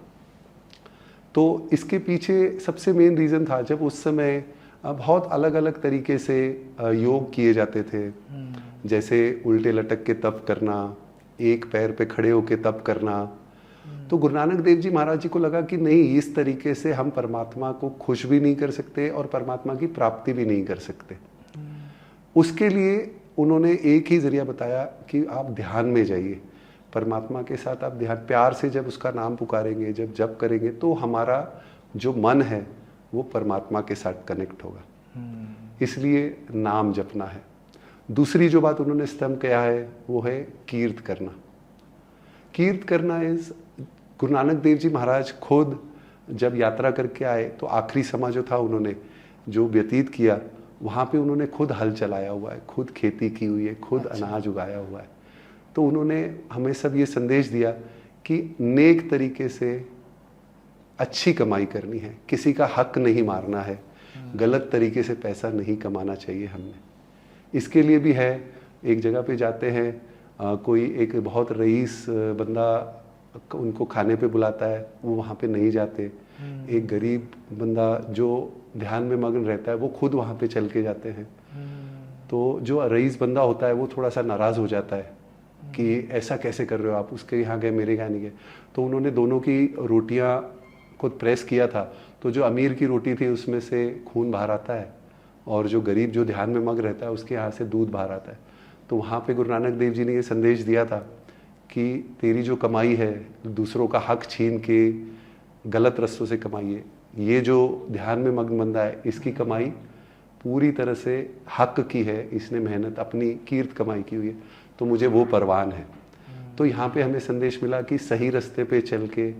तो इसके पीछे सबसे मेन रीज़न था, जब उस समय बहुत अलग अलग तरीके से योग किए जाते थे, जैसे उल्टे लटक के तप करना, एक पैर पे खड़े होके तप करना। तो गुरु नानक देव जी महाराज जी को लगा कि नहीं, इस तरीके से हम परमात्मा को खुश भी नहीं कर सकते और परमात्मा की प्राप्ति भी नहीं कर सकते। उसके लिए उन्होंने एक ही जरिया बताया कि आप ध्यान में जाइए, परमात्मा के साथ आप ध्यान, प्यार से जब उसका नाम पुकारेंगे, जब जप करेंगे, तो हमारा जो मन है वो परमात्मा के साथ कनेक्ट होगा। इसलिए नाम जपना है। दूसरी जो बात उन्होंने स्तंभ किया है वो है कीर्त करना। कीर्त करना इज, गुरु नानक देव जी महाराज खुद जब यात्रा करके आए तो आखिरी समय जो था उन्होंने जो व्यतीत किया, वहाँ पे उन्होंने खुद हल चलाया हुआ है, खुद खेती की हुई है, खुद अनाज उगाया हुआ है। तो उन्होंने हमें सब ये संदेश दिया कि नेक तरीके से अच्छी कमाई करनी है, किसी का हक नहीं मारना है, गलत तरीके से पैसा नहीं कमाना चाहिए हमने। इसके लिए भी है, एक जगह पे जाते हैं, कोई एक बहुत रईस बंदा उनको खाने पे बुलाता है, वो वहाँ पे नहीं जाते। एक गरीब बंदा जो ध्यान में मग्न रहता है वो खुद वहाँ पे चल के जाते हैं। तो जो रईस बंदा होता है वो थोड़ा सा नाराज़ हो जाता है कि ऐसा कैसे कर रहे हो आप, उसके यहाँ गए मेरे यहाँ नहीं गए। तो उन्होंने दोनों की रोटियाँ खुद प्रेस किया था, तो जो अमीर की रोटी थी उसमें से खून बाहर आता है और जो गरीब जो ध्यान में मग्न रहता है उसके यहाँ से दूध बाहर आता है। तो वहाँ पे गुरु नानक देव जी ने ये संदेश दिया था कि तेरी जो कमाई है, दूसरों का हक छीन के गलत रस्तों से कमाइए, ये जो ध्यान में मग्न बंदा है इसकी कमाई पूरी तरह से हक की है, इसने मेहनत अपनी कीर्त कमाई की हुई है, तो मुझे वो परवान है। तो यहाँ पे हमें संदेश मिला कि सही रास्ते पे चल के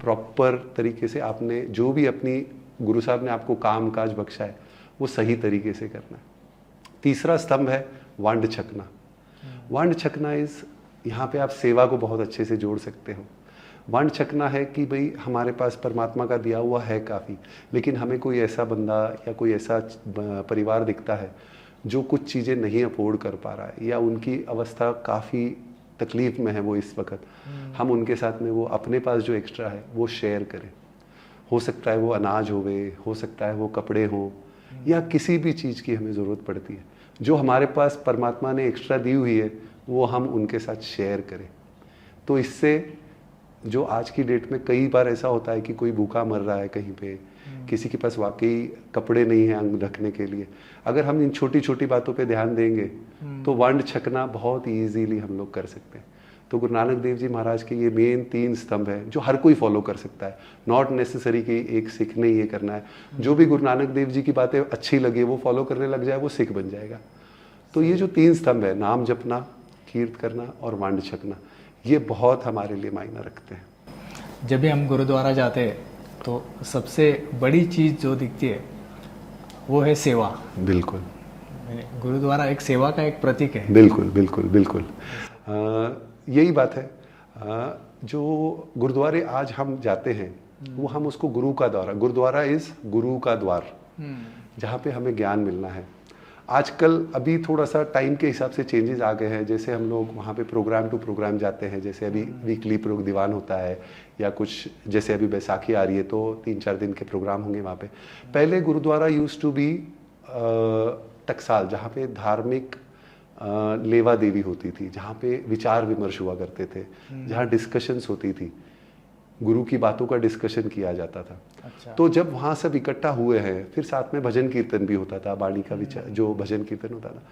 प्रॉपर तरीके से आपने जो भी अपनी गुरु साहब ने आपको काम काज बख्शा है वो सही तरीके से करना है। तीसरा स्तंभ है वांड छकना। वांड छकना इज, यहाँ पे आप सेवा को बहुत अच्छे से जोड़ सकते हो। वांड छकना है कि भाई हमारे पास परमात्मा का दिया हुआ है काफ़ी, लेकिन हमें कोई ऐसा बंदा या कोई ऐसा परिवार दिखता है जो कुछ चीज़ें नहीं अफोर्ड कर पा रहा है या उनकी अवस्था काफ़ी तकलीफ में है वो इस वक्त, हम उनके साथ में वो अपने पास जो एक्स्ट्रा है वो शेयर करें। हो सकता है वो अनाज होवे, हो सकता है वो कपड़े हो, या किसी भी चीज़ की हमें ज़रूरत पड़ती है, जो हमारे पास परमात्मा ने एक्स्ट्रा दी हुई है वो हम उनके साथ शेयर करें। तो इससे जो आज की डेट में कई बार ऐसा होता है कि कोई भूखा मर रहा है कहीं पे, किसी के पास वाकई कपड़े नहीं हैं अंग रखने के लिए, अगर हम इन छोटी छोटी बातों पे ध्यान देंगे तो वांड छकना बहुत इजीली हम लोग कर सकते हैं। तो गुरु नानक देव जी महाराज के ये मेन 3 स्तंभ है जो हर कोई फॉलो कर सकता है। नॉट नेसेसरी कि एक सिख ने ये करना है, जो भी गुरु नानक देव जी की बातें अच्छी लगे वो फॉलो करने लग जाए, वो सिख बन जाएगा। तो ये जो 3 स्तंभ है, नाम जपना, कीर्त करना और वांड छकना, ये बहुत हमारे लिए मायना रखते हैं। जब भी हम गुरुद्वारा जाते हैं तो सबसे बड़ी चीज़ जो दिखती है वो है सेवा। बिल्कुल, गुरुद्वारा एक सेवा का एक प्रतीक है। बिल्कुल बिल्कुल बिल्कुल, यही बात है। जो गुरुद्वारे आज हम जाते हैं वो हम उसको गुरु का द्वार, गुरुद्वारा इज गुरु का द्वार, जहाँ पे हमें ज्ञान मिलना है। आजकल अभी थोड़ा सा टाइम के हिसाब से चेंजेस आ गए हैं, जैसे हम लोग वहाँ पे प्रोग्राम टू प्रोग्राम जाते हैं, जैसे अभी वीकली दीवान होता है या कुछ, जैसे अभी बैसाखी आ रही है तो 3-4 दिन के प्रोग्राम होंगे वहाँ पे। पहले गुरुद्वारा यूज्ड टू बी टकसाल, जहाँ पे धार्मिक लेवा देवी होती थी, जहाँ पे विचार विमर्श हुआ करते थे, जहाँ डिस्कशंस होती थी, गुरु की बातों का डिस्कशन किया जाता था। अच्छा। तो जब वहाँ सब इकट्ठा हुए हैं, फिर साथ में भजन कीर्तन भी होता था, बाणी का विचार जो भजन कीर्तन होता था।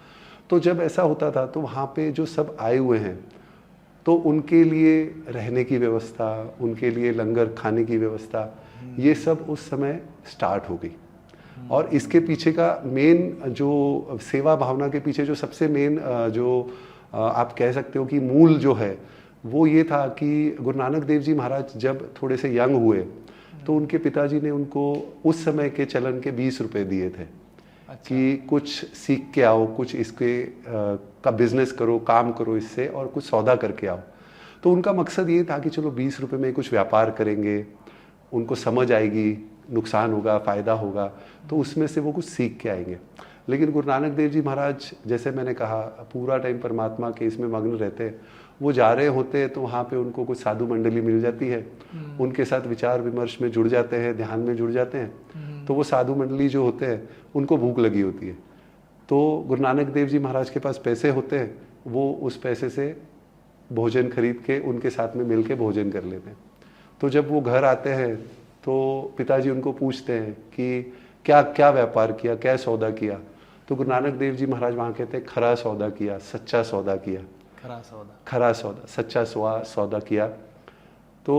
तो जब ऐसा होता था तो वहाँ पे जो सब आए हुए हैं तो उनके लिए रहने की व्यवस्था, उनके लिए लंगर खाने की व्यवस्था, ये सब उस समय स्टार्ट हो गई। और इसके पीछे का मेन जो सेवा भावना के पीछे जो सबसे मेन जो आप कह सकते हो कि मूल जो है वो ये था कि गुरु नानक देव जी महाराज जब थोड़े से यंग हुए तो उनके पिताजी ने उनको उस समय के चलन के 20 रुपए दिए थे। अच्छा। कि कुछ सीख के आओ, कुछ इसके का बिजनेस करो, काम करो इससे और कुछ सौदा करके आओ। तो उनका मकसद ये था कि चलो 20 रुपए में कुछ व्यापार करेंगे, उनको समझ आएगी, नुकसान होगा, फायदा होगा, तो उसमें से वो कुछ सीख के आएंगे। लेकिन गुरु नानक देव जी महाराज, जैसे मैंने कहा, पूरा टाइम परमात्मा के इसमें मग्न रहते हैं। वो जा रहे होते हैं तो वहाँ पे उनको कुछ साधु मंडली मिल जाती है, उनके साथ विचार विमर्श में जुड़ जाते हैं, ध्यान में जुड़ जाते हैं। तो वो साधु मंडली जो होते हैं उनको भूख लगी होती है, तो गुरु नानक देव जी महाराज के पास पैसे होते हैं, वो उस पैसे से भोजन खरीद के उनके साथ में मिल के भोजन कर लेते हैं। तो जब वो घर आते हैं तो पिताजी उनको पूछते हैं कि क्या क्या व्यापार किया, क्या सौदा किया। तो गुरु नानक देव जी महाराज वहाँ कहते हैं खरा सौदा किया, सच्चा सौदा किया, खरा सौदा, सच्चा सौदा किया। तो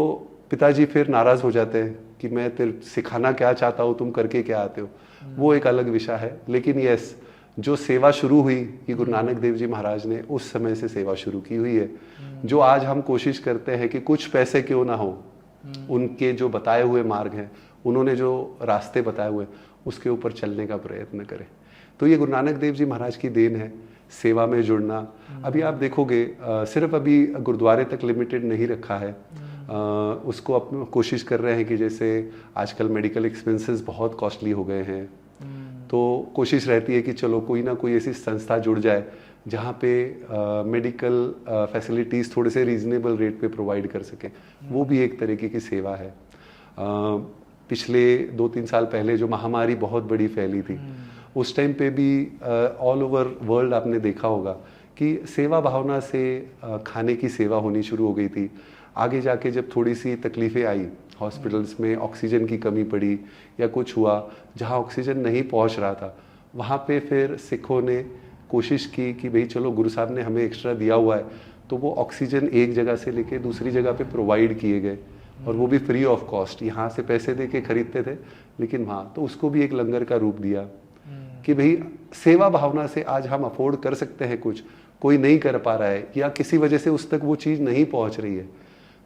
पिताजी फिर नाराज हो जाते हैं कि मैं तेरे सिखाना क्या चाहता हूँ, तुम करके क्या आते हो। वो एक अलग विषय है। लेकिन यस, जो सेवा शुरू हुई कि गुरु नानक देव जी महाराज ने उस समय से सेवा शुरू की हुई है। जो आज हम कोशिश करते हैं कि कुछ पैसे क्यों ना हो, उनके जो बताए हुए मार्ग हैं, उन्होंने जो रास्ते बताए हुए, उसके ऊपर चलने का प्रयत्न करें। तो ये गुरु नानक देव जी महाराज की देन है, सेवा में जुड़ना। अभी आप देखोगे सिर्फ अभी गुरुद्वारे तक लिमिटेड नहीं रखा है, उसको अब कोशिश कर रहे हैं कि जैसे आजकल मेडिकल एक्सपेंसेस बहुत कॉस्टली हो गए हैं, तो कोशिश रहती है कि चलो कोई ना कोई ऐसी संस्था जुड़ जाए जहाँ पे मेडिकल फैसिलिटीज़ थोड़े से रीजनेबल रेट पे प्रोवाइड कर सके। वो भी एक तरीके की सेवा है। पिछले 2-3 साल पहले जो महामारी बहुत बड़ी फैली थी, उस टाइम पे भी ऑल ओवर वर्ल्ड आपने देखा होगा कि सेवा भावना से खाने की सेवा होनी शुरू हो गई थी। आगे जाके जब थोड़ी सी तकलीफ़ें आई, हॉस्पिटल्स में ऑक्सीजन की कमी पड़ी या कुछ हुआ, जहाँ ऑक्सीजन नहीं पहुँच रहा था, वहाँ पे फिर सिखों ने कोशिश की कि भाई चलो गुरु साहब ने हमें एक्स्ट्रा दिया हुआ है, तो वो ऑक्सीजन एक जगह से लेके दूसरी जगह पे प्रोवाइड किए गए, और वो भी फ्री ऑफ कॉस्ट। यहाँ से पैसे दे के खरीदते थे, लेकिन वहाँ तो उसको भी एक लंगर का रूप दिया कि भाई सेवा भावना से आज हम अफोर्ड कर सकते हैं कुछ, कोई नहीं कर पा रहा है या किसी वजह से उस तक वो चीज़ नहीं पहुँच रही है,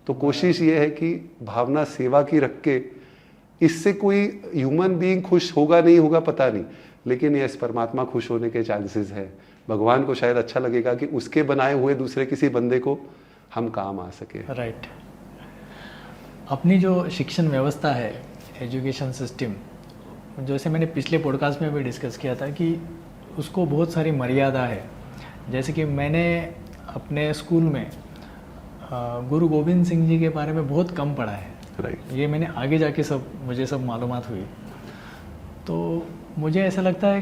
तो कोशिश ये है कि भावना सेवा की रख के, इससे कोई ह्यूमन बीइंग खुश होगा नहीं होगा पता नहीं, लेकिन यस परमात्मा खुश होने के चांसेस है। भगवान को शायद अच्छा लगेगा कि उसके बनाए हुए दूसरे किसी बंदे को हम काम आ सके। राइट। अपनी जो शिक्षण व्यवस्था है, एजुकेशन सिस्टम, जैसे मैंने पिछले पॉडकास्ट में भी डिस्कस किया था कि उसको बहुत सारी मर्यादा है। जैसे कि मैंने अपने स्कूल में गुरु गोविंद सिंह जी के बारे में बहुत कम पढ़ा है। राइट। ये मैंने आगे जाके मुझे सब मालूमात हुई। तो मुझे ऐसा लगता है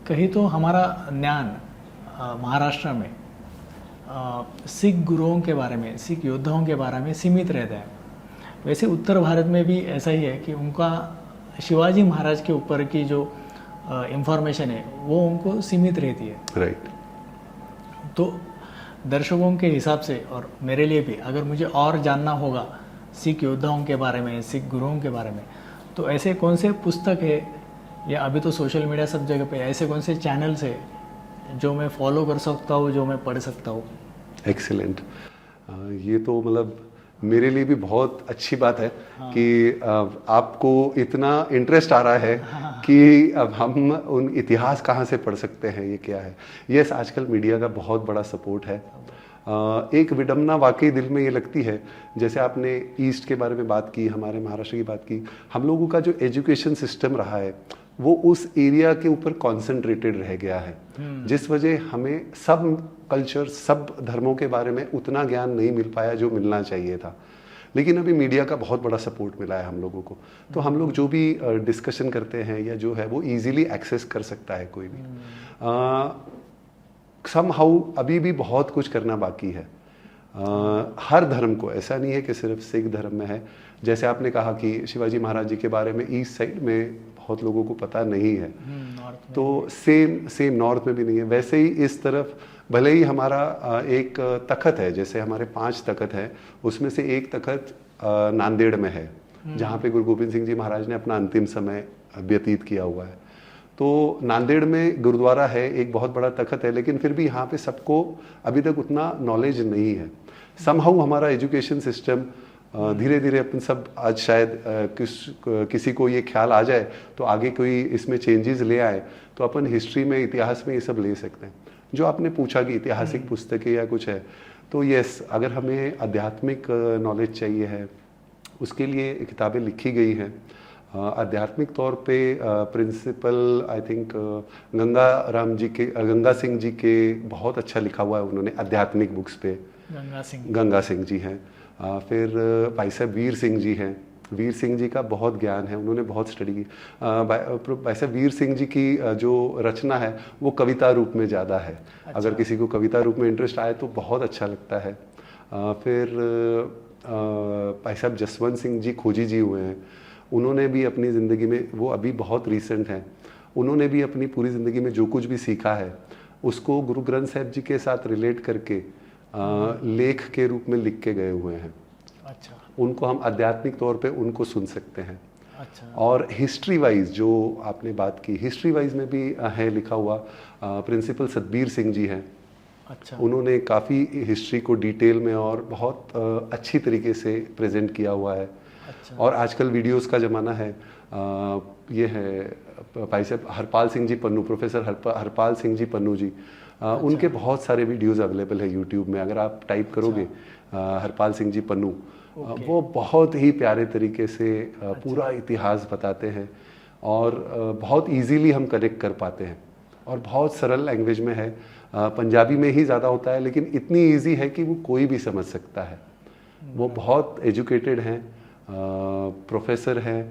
कहीं तो हमारा ज्ञान महाराष्ट्र में सिख गुरुओं के बारे में, सिख योद्धाओं के बारे में सीमित रहता है। वैसे उत्तर भारत में भी ऐसा ही है कि उनका शिवाजी महाराज के ऊपर की जो इंफॉर्मेशन है वो उनको सीमित रहती है। राइट। तो दर्शकों के हिसाब से और मेरे लिए भी, अगर मुझे और जानना होगा सिख योद्धाओं के बारे में, सिख गुरुओं के बारे में, तो ऐसे कौन से पुस्तक है, या अभी तो सोशल मीडिया सब जगह पे ऐसे कौन से चैनल्स है जो मैं फॉलो कर सकता हूँ, जो मैं पढ़ सकता हूँ? एक्सीलेंट। ये तो मतलब मेरे लिए भी बहुत अच्छी बात है। हाँ। कि आपको इतना इंटरेस्ट आ रहा है। हाँ। कि अब हम उन इतिहास कहाँ से पढ़ सकते हैं, ये क्या है। यस, आजकल मीडिया का बहुत बड़ा सपोर्ट है। एक विडम्बना वाकई दिल में ये लगती है, जैसे आपने ईस्ट के बारे में बात की, हमारे महाराष्ट्र की बात की, हम लोगों का जो एजुकेशन सिस्टम रहा है वो उस एरिया के ऊपर कॉन्सेंट्रेटेड रह गया है, जिस वजह हमें सब कल्चर, सब धर्मों के बारे में उतना ज्ञान नहीं मिल पाया जो मिलना चाहिए था। लेकिन अभी मीडिया का बहुत बड़ा सपोर्ट मिला है हम लोगों को, तो हम लोग जो भी डिस्कशन करते हैं या जो है वो इजीली एक्सेस कर सकता है कोई भी। समहाउ अभी भी बहुत कुछ करना बाकी है। हर धर्म को, ऐसा नहीं है कि सिर्फ सिख धर्म में है। जैसे आपने कहा कि शिवाजी महाराज जी के बारे में ईस्ट साइड में बहुत लोगों को पता नहीं है, तो सेम नॉर्थ में भी नहीं है। वैसे ही इस तरफ भले ही हमारा एक तखत है, जैसे हमारे 5 तखत हैं, उसमें से एक तखत नांदेड़ में है, जहाँ पे गुरु गोविंद सिंह जी महाराज ने अपना अंतिम समय व्यतीत किया हुआ है। तो नांदेड़ में गुरुद्वारा है, एक बहुत बड़ा तखत है, लेकिन फिर भी यहाँ पे सबको अभी तक उतना नॉलेज नहीं है। समहाउ हमारा एजुकेशन सिस्टम धीरे धीरे अपन सब आज शायद किसी को ये ख्याल आ जाए तो आगे कोई इसमें चेंजेस ले आए तो अपन हिस्ट्री में, इतिहास में ये सब ले सकते हैं। जो आपने पूछा कि ऐतिहासिक पुस्तकें या कुछ है, तो यस, अगर हमें आध्यात्मिक नॉलेज चाहिए है उसके लिए किताबें लिखी गई हैं। आध्यात्मिक तौर पे principal I think Ganga Singh ji के बहुत अच्छा लिखा हुआ है उन्होंने आध्यात्मिक बुक्स पे। गंगा सिंह जी हैं। फिर भाई साहब वीर सिंह जी हैं। वीर सिंह जी का बहुत ज्ञान है, उन्होंने बहुत स्टडी की। भाई साहब वीर सिंह जी की जो रचना है वो कविता रूप में ज़्यादा है। अच्छा। अगर किसी को कविता रूप में इंटरेस्ट आए तो बहुत अच्छा लगता है। फिर भाई साहब जसवंत सिंह जी खोजी जी हुए हैं, उन्होंने भी अपनी ज़िंदगी में, वो अभी बहुत रीसेंट हैं, उन्होंने भी अपनी पूरी ज़िंदगी में जो कुछ भी सीखा है उसको गुरु ग्रंथ साहिब जी के साथ रिलेट करके लेख के रूप में लिख के गए हुए हैं। अच्छा। उनको हम आध्यात्मिक तौर पे उनको सुन सकते हैं। अच्छा। और हिस्ट्री वाइज जो आपने बात की, हिस्ट्री वाइज में भी है लिखा हुआ। प्रिंसिपल सतबीर सिंह जी हैं। अच्छा। उन्होंने काफ़ी हिस्ट्री को डिटेल में और बहुत अच्छी तरीके से प्रेजेंट किया हुआ है। अच्छा। और आजकल वीडियोस का ज़माना है। ये है भाई साहब हरपाल सिंह जी पन्नू, प्रोफेसर हरपाल सिंह जी पन्नू जी। अच्छा। उनके बहुत सारे वीडियोस अवेलेबल है यूट्यूब में, अगर आप टाइप करोगे हरपाल सिंह जी पन्नू, वो बहुत ही प्यारे तरीके से पूरा इतिहास बताते हैं और बहुत इजीली हम कनेक्ट कर पाते हैं और बहुत सरल लैंग्वेज में है। पंजाबी में ही ज़्यादा होता है लेकिन इतनी इजी है कि वो कोई भी समझ सकता है। वो बहुत एजुकेटेड हैं, प्रोफेसर हैं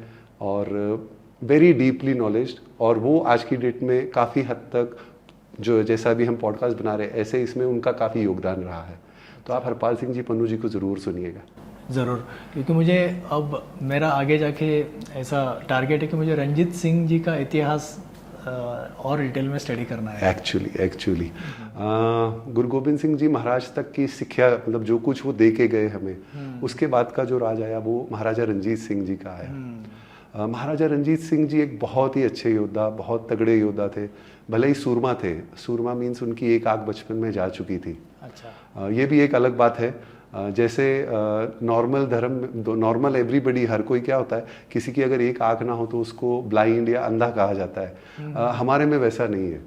और वेरी डीपली नॉलेज्ड, और वो आज की डेट में काफ़ी हद तक जो जैसा भी हम पॉडकास्ट बना रहे हैं ऐसे इसमें उनका काफ़ी योगदान रहा है। तो आप हरपाल सिंह जी पन्नू जी को ज़रूर सुनिएगा। ज़रूर, क्योंकि मुझे अब मेरा आगे जाके ऐसा टारगेट है कि मुझे रंजीत सिंह जी का इतिहास और डिटेल में स्टडी करना है। एक्चुअली गुरु गोविंद सिंह जी महाराज तक की शिक्षा, मतलब जो कुछ वो दे के गए हमें, उसके बाद का जो राज आया वो महाराजा रंजीत सिंह जी का आया। महाराजा रंजीत सिंह जी एक बहुत ही अच्छे योद्धा, बहुत तगड़े योद्धा थे। भले ही सूरमा थे, सूरमा मीन्स उनकी एक आंख बचपन में जा चुकी थी। अच्छा। ये भी एक अलग बात है। जैसे नॉर्मल धर्म, नॉर्मल एवरीबडी, हर कोई क्या होता है, किसी की अगर एक आंख ना हो तो उसको ब्लाइंड या अंधा कहा जाता है। हमारे में वैसा नहीं है,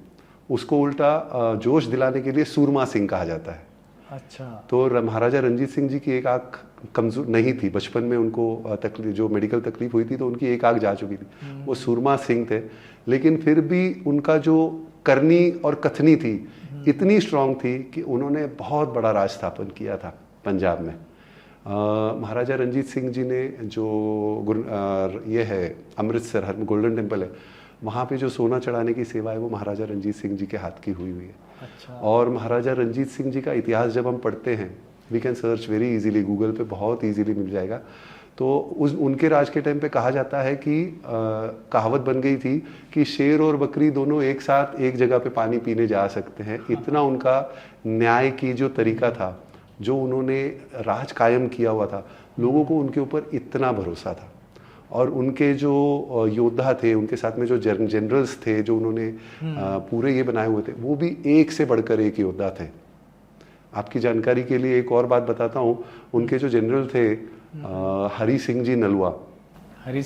उसको उल्टा जोश दिलाने के लिए सूरमा सिंह कहा जाता है। अच्छा। तो महाराजा रंजीत सिंह जी की एक आंख कमजोर नहीं थी, बचपन में उनको तकलीफ, जो मेडिकल तकलीफ हुई थी तो उनकी एक आंख जा चुकी थी। वो सूरमा सिंह थे, लेकिन फिर भी उनका जो करनी और कथनी थी इतनी स्ट्रांग थी कि उन्होंने बहुत बड़ा राज स्थापन किया था पंजाब में। महाराजा रंजीत सिंह जी ने जो ये है अमृतसर हर गोल्डन टेम्पल है, वहाँ पे जो सोना चढ़ाने की सेवा है वो महाराजा रंजीत सिंह जी के हाथ की हुई है। अच्छा। और महाराजा रंजीत सिंह जी का इतिहास जब हम पढ़ते हैं, we can search very easily, Google पे बहुत इजीली मिल जाएगा। तो उनके राज के टाइम पे कहा जाता है कि कहावत बन गई थी कि शेर और बकरी दोनों एक साथ एक जगह पे पानी पीने जा सकते हैं। इतना उनका न्याय की जो तरीका था, जो उन्होंने राज कायम किया हुआ था, लोगों को उनके ऊपर इतना भरोसा था। और उनके जो योद्धा थे, उनके साथ में जो जनरल्स थे, जो उन्होंने पूरे ये बनाए हुए थे, वो भी एक से बढ़कर एक योद्धा थे। आपकी जानकारी के लिए एक और बात बताता हूँ, उनके जो जनरल थे हरी सिंह जी नलवा, हरी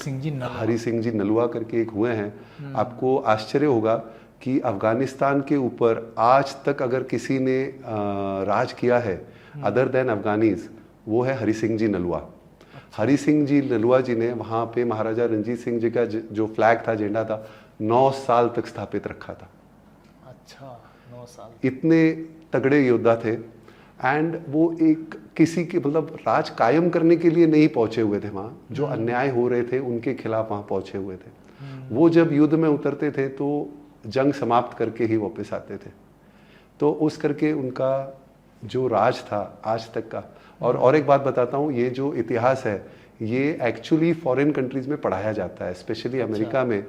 सिंह जी नलवा करके एक हुए हैं। आपको आश्चर्य होगा कि अफगानिस्तान के ऊपर आज तक अगर किसी ने राज किया है अदर देन अफगानीज, वो है हरी सिंह जी नलवा। हरी सिंह जी नलवा जी ने वहाँ पे महाराजा रंजीत सिंह जी का जो फ्लैग था, झंडा था, 9 साल तक स्थापित रखा था। अच्छा, 9 साल। इतने तगड़े योद्धा थे। एंड वो एक किसी के मतलब राज कायम करने के लिए नहीं पहुंचे हुए थे वहाँ, जो अन्याय हो रहे थे उनके खिलाफ वहाँ पहुंचे हुए थे। वो जब युद्ध में उतरते थे तो जंग समाप्त करके ही वापस आते थे। तो उस करके उनका जो राज था आज तक का। और एक बात बताता हूँ, ये जो इतिहास है ये एक्चुअली फॉरेन कंट्रीज में पढ़ाया जाता है, स्पेशली अमेरिका में।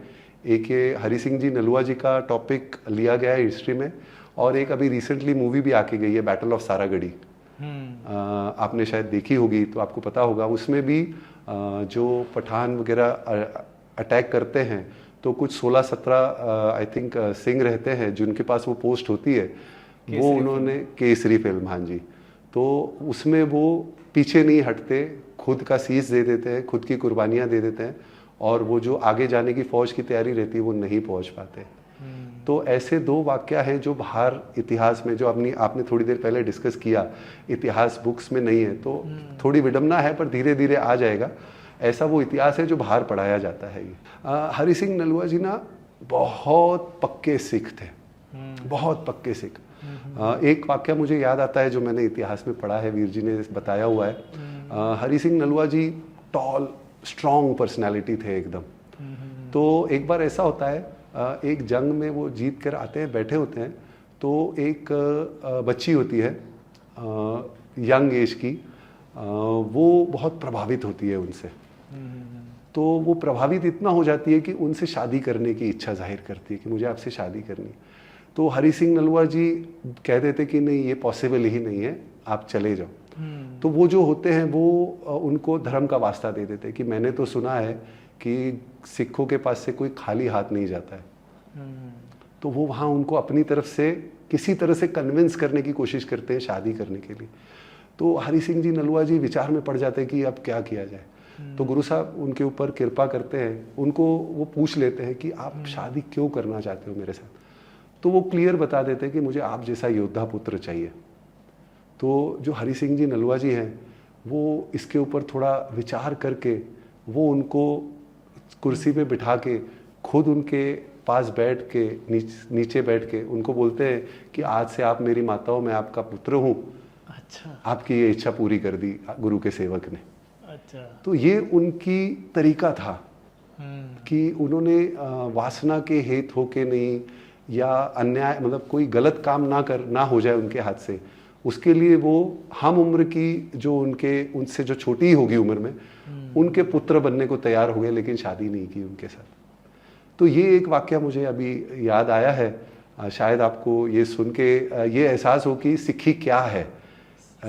एक ये हरि सिंह जी नलुआ जी का टॉपिक लिया गया है हिस्ट्री में, और एक अभी रिसेंटली मूवी भी आके गई है, बैटल ऑफ सारागढ़ी। आपने शायद देखी होगी तो आपको पता होगा। उसमें भी जो पठान वगैरह अटैक करते हैं तो कुछ 16-17 आई थिंक सिंह रहते हैं जिनके पास वो पोस्ट होती है, वो उन्होंने केसरी फिल्म, हाँ जी, तो उसमें वो पीछे नहीं हटते, खुद का शीश दे देते हैं, खुद की कुर्बानियां दे देते हैं, और वो जो आगे जाने की फौज की तैयारी रहती है वो नहीं पहुंच पाते। तो ऐसे दो वाक्य हैं जो बाहर इतिहास में, जो आपने थोड़ी देर पहले डिस्कस किया, इतिहास बुक्स में नहीं है, तो थोड़ी विडम्बना है पर धीरे धीरे आ जाएगा। ऐसा वो इतिहास है जो बाहर पढ़ाया जाता है। ये हरि सिंह नलुआ जी ना बहुत पक्के सिख थे, बहुत पक्के सिख। एक वाक्य मुझे याद आता है जो मैंने इतिहास में पढ़ा है, वीर जी ने बताया हुआ है। हरि सिंह नलुआ जी टॉल स्ट्रॉन्ग पर्सनैलिटी थे एकदम। तो एक बार ऐसा होता है, एक जंग में वो जीत कर आते हैं, बैठे होते हैं, तो एक बच्ची होती है यंग एज की, वो बहुत प्रभावित होती है उनसे। तो वो प्रभावित इतना हो जाती है कि उनसे शादी करने की इच्छा जाहिर करती है कि मुझे आपसे शादी करनी। तो हरि सिंह नलुआ जी कह देते कि नहीं, ये पॉसिबल ही नहीं है, आप चले जाओ। तो वो जो होते हैं वो उनको धर्म का वास्ता दे देते कि मैंने तो सुना है कि सिखों के पास से कोई खाली हाथ नहीं जाता है। तो वो वहाँ उनको अपनी तरफ से किसी तरह से कन्विंस करने की कोशिश करते हैं शादी करने के लिए। तो हरि सिंह जी नलुआ जी विचार में पड़ जाते हैं कि अब क्या किया जाए। तो गुरु साहब उनके ऊपर कृपा करते हैं, उनको वो पूछ लेते हैं कि आप शादी क्यों करना चाहते हो मेरे साथ। तो वो क्लियर बता देते हैं कि मुझे आप जैसा योद्धा पुत्र चाहिए। तो जो हरि सिंह जी नलुआ जी हैं वो इसके ऊपर थोड़ा विचार करके वो उनको कुर्सी पे बिठा के खुद उनके पास बैठ के नीचे बैठ के उनको बोलते हैं कि आज से आप मेरी माता हो, मैं आपका पुत्र हूँ। अच्छा। आपकी ये इच्छा पूरी कर दी गुरु के सेवक ने। अच्छा। तो ये उनकी तरीका था कि उन्होंने वासना के हेत होके नहीं, या अन्याय मतलब कोई गलत काम ना हो जाए उनके हाथ से, उसके लिए वो हम उम्र की जो उनसे जो छोटी होगी उम्र में, उनके पुत्र बनने को तैयार हो गए, लेकिन शादी नहीं की उनके साथ। तो ये एक वाक्य मुझे अभी याद आया है। शायद आपको ये सुन के ये एहसास हो कि सिक्खी क्या है।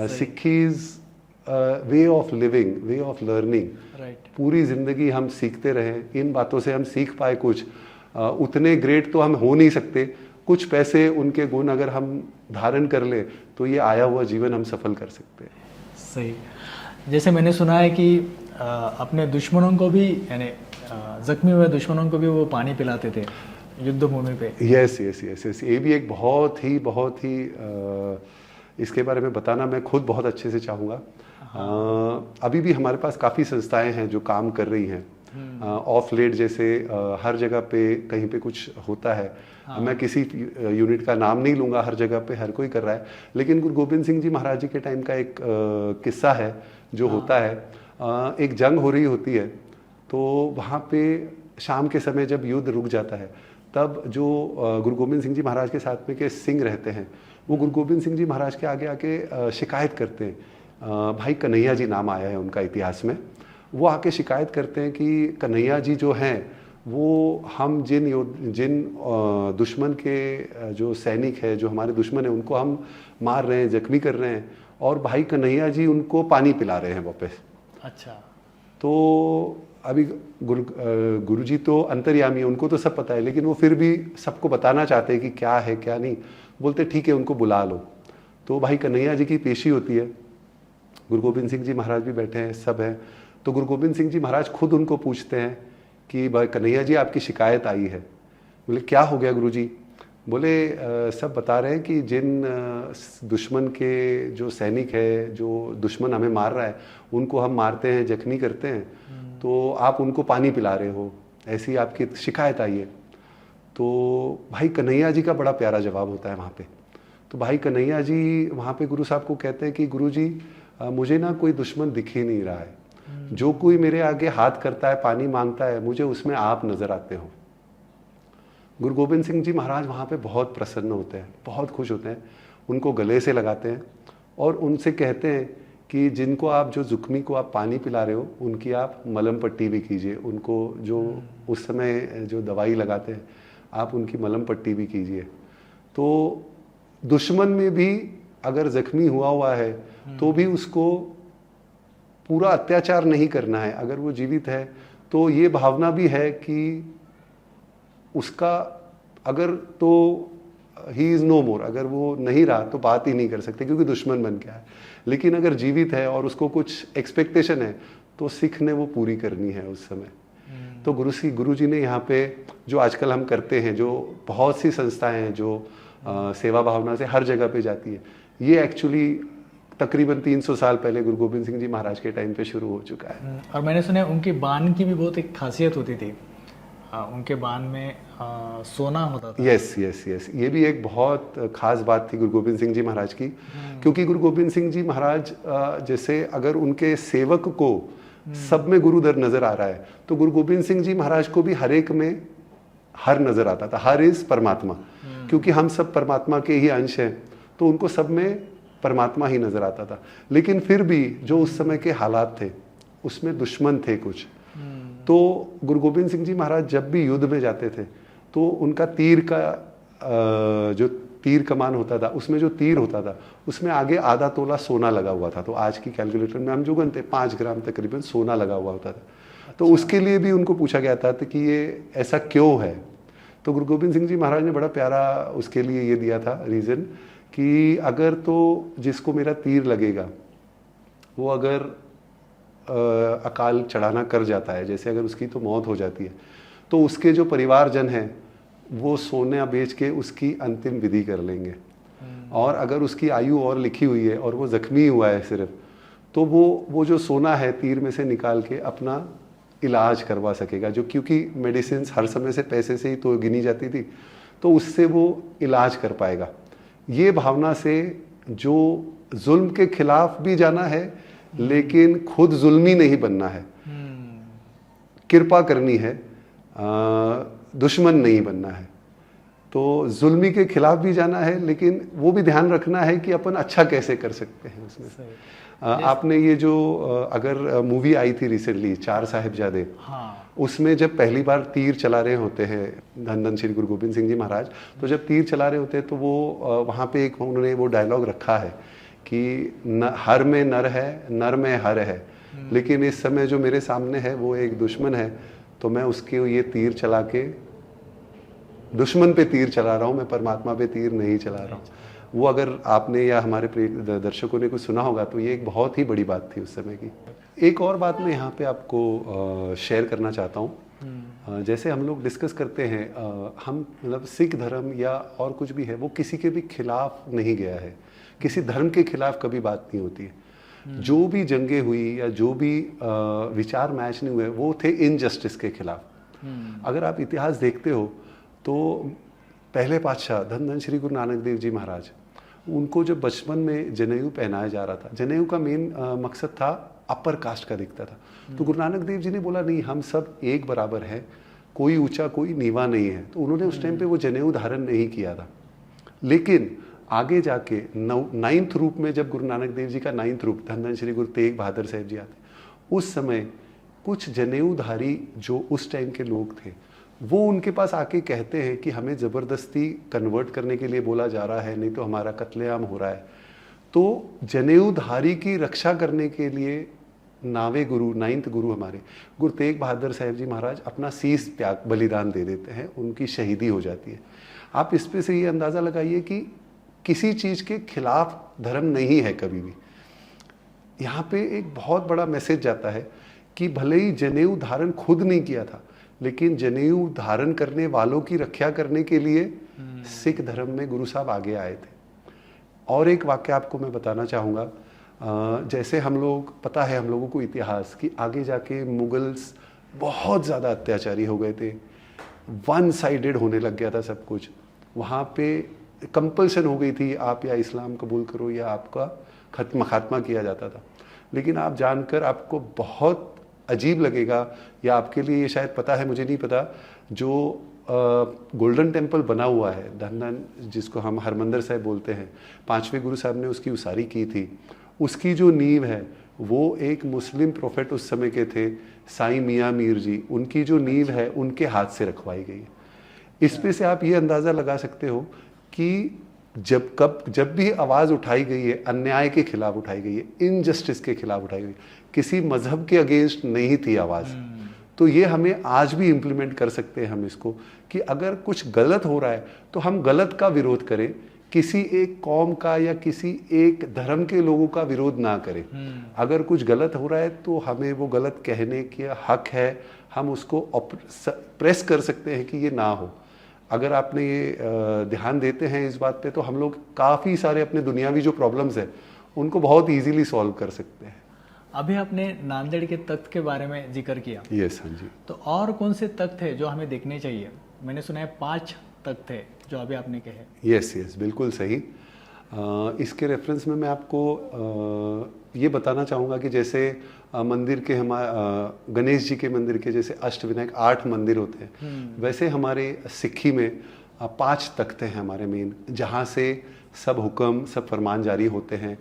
सिक्खी is way of living, way of learning. पूरी जिंदगी हम सीखते रहें, इन बातों से हम सीख पाए कुछ। उतने ग्रेट तो हम हो नहीं सकते, कुछ पैसे उनके गुण अगर हम धारण कर ले तो ये आया हुआ जीवन हम सफल कर सकते हैं। सही। जैसे मैंने सुना है कि अपने दुश्मनों को भी, यानी जख्मी हुए दुश्मनों को भी वो पानी पिलाते थे युद्ध भूमि पे। यस यस यस यस, ये भी एक बहुत ही इसके बारे में बताना मैं खुद बहुत अच्छे से चाहूँगा। अभी भी हमारे पास काफ़ी संस्थाएं हैं जो काम कर रही हैं। ऑफ लेट जैसे हर जगह पे कहीं पे कुछ होता है। मैं किसी यूनिट का नाम नहीं लूँगा, हर जगह पे हर कोई कर रहा है, लेकिन गुरु गोबिंद सिंह जी महाराज जी के टाइम का एक किस्सा है जो होता है। एक जंग हो रही होती है, तो वहाँ पे शाम के समय जब युद्ध रुक जाता है, तब जो गुरु गोबिंद सिंह जी महाराज के साथ में के सिंह रहते हैं, वो गुरु गोबिंद सिंह जी महाराज के आगे आके शिकायत करते हैं। भाई कन्हैया जी नाम आया है उनका इतिहास में। वो आके शिकायत करते हैं कि कन्हैया जी जो हैं वो हम जिन दुश्मन के जो सैनिक है, जो हमारे दुश्मन है, उनको हम मार रहे हैं, जख्मी कर रहे हैं, और भाई कन्हैया जी उनको पानी पिला रहे हैं वापस। अच्छा। तो अभी गुरु जी तो अंतर्यामी है, उनको तो सब पता है, लेकिन वो फिर भी सबको बताना चाहते हैं कि क्या है क्या नहीं। बोलते ठीक है, उनको बुला लो। तो भाई कन्हैया जी की पेशी होती है, गुरु गोबिंद सिंह जी महाराज भी बैठे हैं, सब हैं। तो गुरु गोबिंद सिंह जी महाराज खुद उनको पूछते हैं कि भाई कन्हैया जी आपकी शिकायत आई है। बोले क्या हो गया गुरु जी? बोले सब बता रहे हैं कि जिन दुश्मन के जो सैनिक है, जो दुश्मन हमें मार रहा है, उनको हम मारते हैं, जख्मी करते हैं, तो आप उनको पानी पिला रहे हो, ऐसी आपकी शिकायत आई है। तो भाई कन्हैया जी का बड़ा प्यारा जवाब होता है वहाँ पे। तो भाई कन्हैया जी वहाँ पे गुरु साहब को कहते हैं कि गुरु जी मुझे ना कोई दुश्मन दिख ही नहीं रहा है, जो कोई मेरे आगे हाथ करता है, पानी मांगता है, मुझे उसमें आप नजर आते हो। गुरु गोविंद सिंह जी महाराज वहाँ पे बहुत प्रसन्न होते हैं, बहुत खुश होते हैं, उनको गले से लगाते हैं और उनसे कहते हैं कि जिनको आप जो जुख्मी को आप पानी पिला रहे हो उनकी आप मलम पट्टी भी कीजिए, उनको जो उस समय जो दवाई लगाते हैं आप उनकी मलम पट्टी भी कीजिए। तो दुश्मन में भी अगर जख्मी हुआ है तो भी उसको पूरा अत्याचार नहीं करना है, अगर वो जीवित है तो ये भावना भी है कि उसका अगर तो ही इज़ नो मोर, अगर वो नहीं रहा तो बात ही नहीं कर सकते क्योंकि दुश्मन बन गया है। लेकिन अगर जीवित है और उसको कुछ एक्सपेक्टेशन है तो सिख ने वो पूरी करनी है उस समय। तो गुरु जी ने यहाँ पे जो आजकल हम करते हैं, जो बहुत सी संस्थाएं हैं जो सेवा भावना से हर जगह पे जाती है, ये एक्चुअली तकरीबन 300 साल पहले गुरु गोविंद सिंह जी महाराज के टाइम पे शुरू हो चुका है। और मैंने सुना उनकी बान की भी बहुत एक खासियत होती थी, उनके बान में सोना होता था। यस यस यस, ये भी एक बहुत खास बात थी गुरु गोविंद सिंह जी महाराज की, क्योंकि गुरु गोविंद सिंह जी महाराज जैसे अगर उनके सेवक को सब में गुरुधर नजर आ रहा है तो गुरु गोविंद सिंह जी महाराज को भी हर एक में हर नजर आता था। हर इज परमात्मा, क्योंकि हम सब परमात्मा के ही अंश हैं, तो उनको सब में परमात्मा ही नजर आता था। लेकिन फिर भी जो उस समय के हालात थे उसमें दुश्मन थे कुछ, तो गुरु गोविंद सिंह जी महाराज जब भी युद्ध में जाते थे तो उनका तीर का जो तीर कमान होता था, उसमें जो तीर होता था उसमें आगे आधा तोला सोना लगा हुआ था। तो आज की कैलकुलेटर में हम जो गनते 5 ग्राम तकरीबन सोना लगा हुआ होता था। तो उसके लिए भी उनको पूछा गया था कि ये ऐसा क्यों है, तो गुरु गोविंद सिंह जी महाराज ने बड़ा प्यारा उसके लिए ये दिया था रीज़न कि अगर तो जिसको मेरा तीर लगेगा वो अगर अकाल चढ़ाना कर जाता है, जैसे अगर उसकी तो मौत हो जाती है, तो उसके जो परिवारजन हैं वो सोना बेच के उसकी अंतिम विधि कर लेंगे। और अगर उसकी आयु और लिखी हुई है और वो जख्मी हुआ है सिर्फ, तो वो जो सोना है तीर में से निकाल के अपना इलाज करवा सकेगा, जो क्योंकि मेडिसिन हर समय से पैसे से ही तो गिनी जाती थी, तो उससे वो इलाज कर पाएगा। ये भावना से जो जुल्म के खिलाफ भी जाना है लेकिन खुद जुल्मी नहीं बनना है, कृपा करनी है, दुश्मन नहीं बनना है। तो जुल्मी के खिलाफ भी जाना है लेकिन वो भी ध्यान रखना है कि अपन अच्छा कैसे कर सकते हैं उसमें। आपने ये जो अगर मूवी आई थी रिसेंटली चार साहिबजादे, हाँ, उसमें जब पहली बार तीर चला रहे होते हैं धन धन श्री गुरु गोविंद सिंह जी महाराज, तो जब तीर चला रहे होते हैं तो वो वहाँ पे एक उन्होंने वो डायलॉग रखा है कि हर में नर है, नर में हर है, लेकिन इस समय जो मेरे सामने है वो एक दुश्मन है, तो मैं उसके ये तीर चला के दुश्मन पे तीर चला रहा हूँ, मैं परमात्मा पे तीर नहीं चला रहा हूँ। वो अगर आपने या हमारे दर्शकों ने कुछ सुना होगा तो ये एक बहुत ही बड़ी बात थी उस समय की। एक और बात मैं यहाँ पे आपको शेयर करना चाहता हूँ। जैसे हम लोग डिस्कस करते हैं, हम मतलब सिख धर्म या और कुछ भी है वो किसी के भी खिलाफ नहीं गया है, किसी धर्म के खिलाफ कभी बात नहीं होती है। जो भी जंगे हुई या जो भी विचार मैच नहीं हुए वो थे इनजस्टिस के खिलाफ। अगर आप इतिहास देखते हो तो पहले पातशाह धन धन श्री गुरु नानक देव जी महाराज, उनको जब बचपन में जनेऊ पहनाया जा रहा था, जनेऊ का मेन मकसद था अपर कास्ट का दिखता था, तो गुरु नानक देव जी ने बोला नहीं, हम सब एक बराबर हैं, कोई ऊंचा कोई नीवा नहीं है, तो उन्होंने उस टाइम पे वो जनेऊ धारण नहीं किया था। लेकिन आगे जाके 9th रूप में जब गुरु नानक देव जी का 9th रूप धन धन श्री गुरु तेग बहादुर साहब जी आते, उस समय कुछ जनेऊधारी जो उस टाइम के लोग थे वो उनके पास आके कहते हैं कि हमें ज़बरदस्ती कन्वर्ट करने के लिए बोला जा रहा है, नहीं तो हमारा कत्लेआम हो रहा है। तो जनेऊधारी की रक्षा करने के लिए नावे गुरु 9th गुरु हमारे गुरु तेग बहादुर साहब जी महाराज अपना शीश त्याग बलिदान दे देते हैं, उनकी शहीदी हो जाती है। आप इस पे से ये अंदाज़ा लगाइए कि किसी चीज़ के खिलाफ धर्म नहीं है कभी भी। यहाँ पे एक बहुत बड़ा मैसेज जाता है कि भले ही जनेऊ धारण खुद नहीं किया था, लेकिन जनेऊ धारण करने वालों की रक्षा करने के लिए सिख धर्म में गुरु साहब आगे आए थे। और एक वाक्य आपको मैं बताना चाहूँगा, जैसे हम लोग पता है हम लोगों को इतिहास कि आगे जाके मुगल्स बहुत ज़्यादा अत्याचारी हो गए थे, वन साइडेड होने लग गया था सब कुछ। वहाँ पे कंपल्शन हो गई थी, आप या इस्लाम कबूल करो या आपका खात्मा किया जाता था। लेकिन आप जानकर आपको बहुत अजीब लगेगा, या आपके लिए ये शायद पता है, मुझे नहीं पता, जो गोल्डन टेम्पल बना हुआ है, धन धन जिसको हम हरमंदिर साहिब बोलते हैं, 5वें गुरु साहब ने उसकी उसारी की थी। उसकी जो नींव है वो एक मुस्लिम प्रोफेट उस समय के थे, साईं मियाँ मीर जी, उनकी जो नींव है उनके हाथ से रखवाई गई है। इस पे से आप ये अंदाज़ा लगा सकते हो कि जब भी आवाज़ उठाई गई है, अन्याय के खिलाफ उठाई गई है, इनजस्टिस के खिलाफ उठाई गई, किसी मजहब के अगेंस्ट नहीं थी आवाज़। तो ये हमें आज भी इम्प्लीमेंट कर सकते हैं हम इसको, कि अगर कुछ गलत हो रहा है तो हम गलत का विरोध करें, किसी एक कौम का या किसी एक धर्म के लोगों का विरोध ना करें। अगर कुछ गलत हो रहा है तो हमें वो गलत कहने का हक है, हम उसको प्रेस कर सकते हैं कि ये ना हो। अगर आपने ये ध्यान देते हैं इस बात पे, तो हम लोग काफ़ी सारे अपने दुनियावी जो प्रॉब्लम्स हैं उनको बहुत इजीली सॉल्व कर सकते हैं। अभी आपने नांदेड़ के तख्त के बारे में जिक्र किया। यस, हाँ जी। तो और कौन से तख्त है जो हमें देखने चाहिए? मैंने सुना है 5 तख्त है जो अभी आपने कहे। यस, बिल्कुल सही। इसके रेफरेंस में मैं आपको ये बताना चाहूँगा कि जैसे मंदिर के गणेश जी के मंदिर के जैसे अष्टविनायक 8 मंदिर होते हैं, वैसे हमारे सिक्खी में 5 तख्त हैं हमारे मेन, जहाँ से सब हुक्म, सब फरमान जारी होते हैं,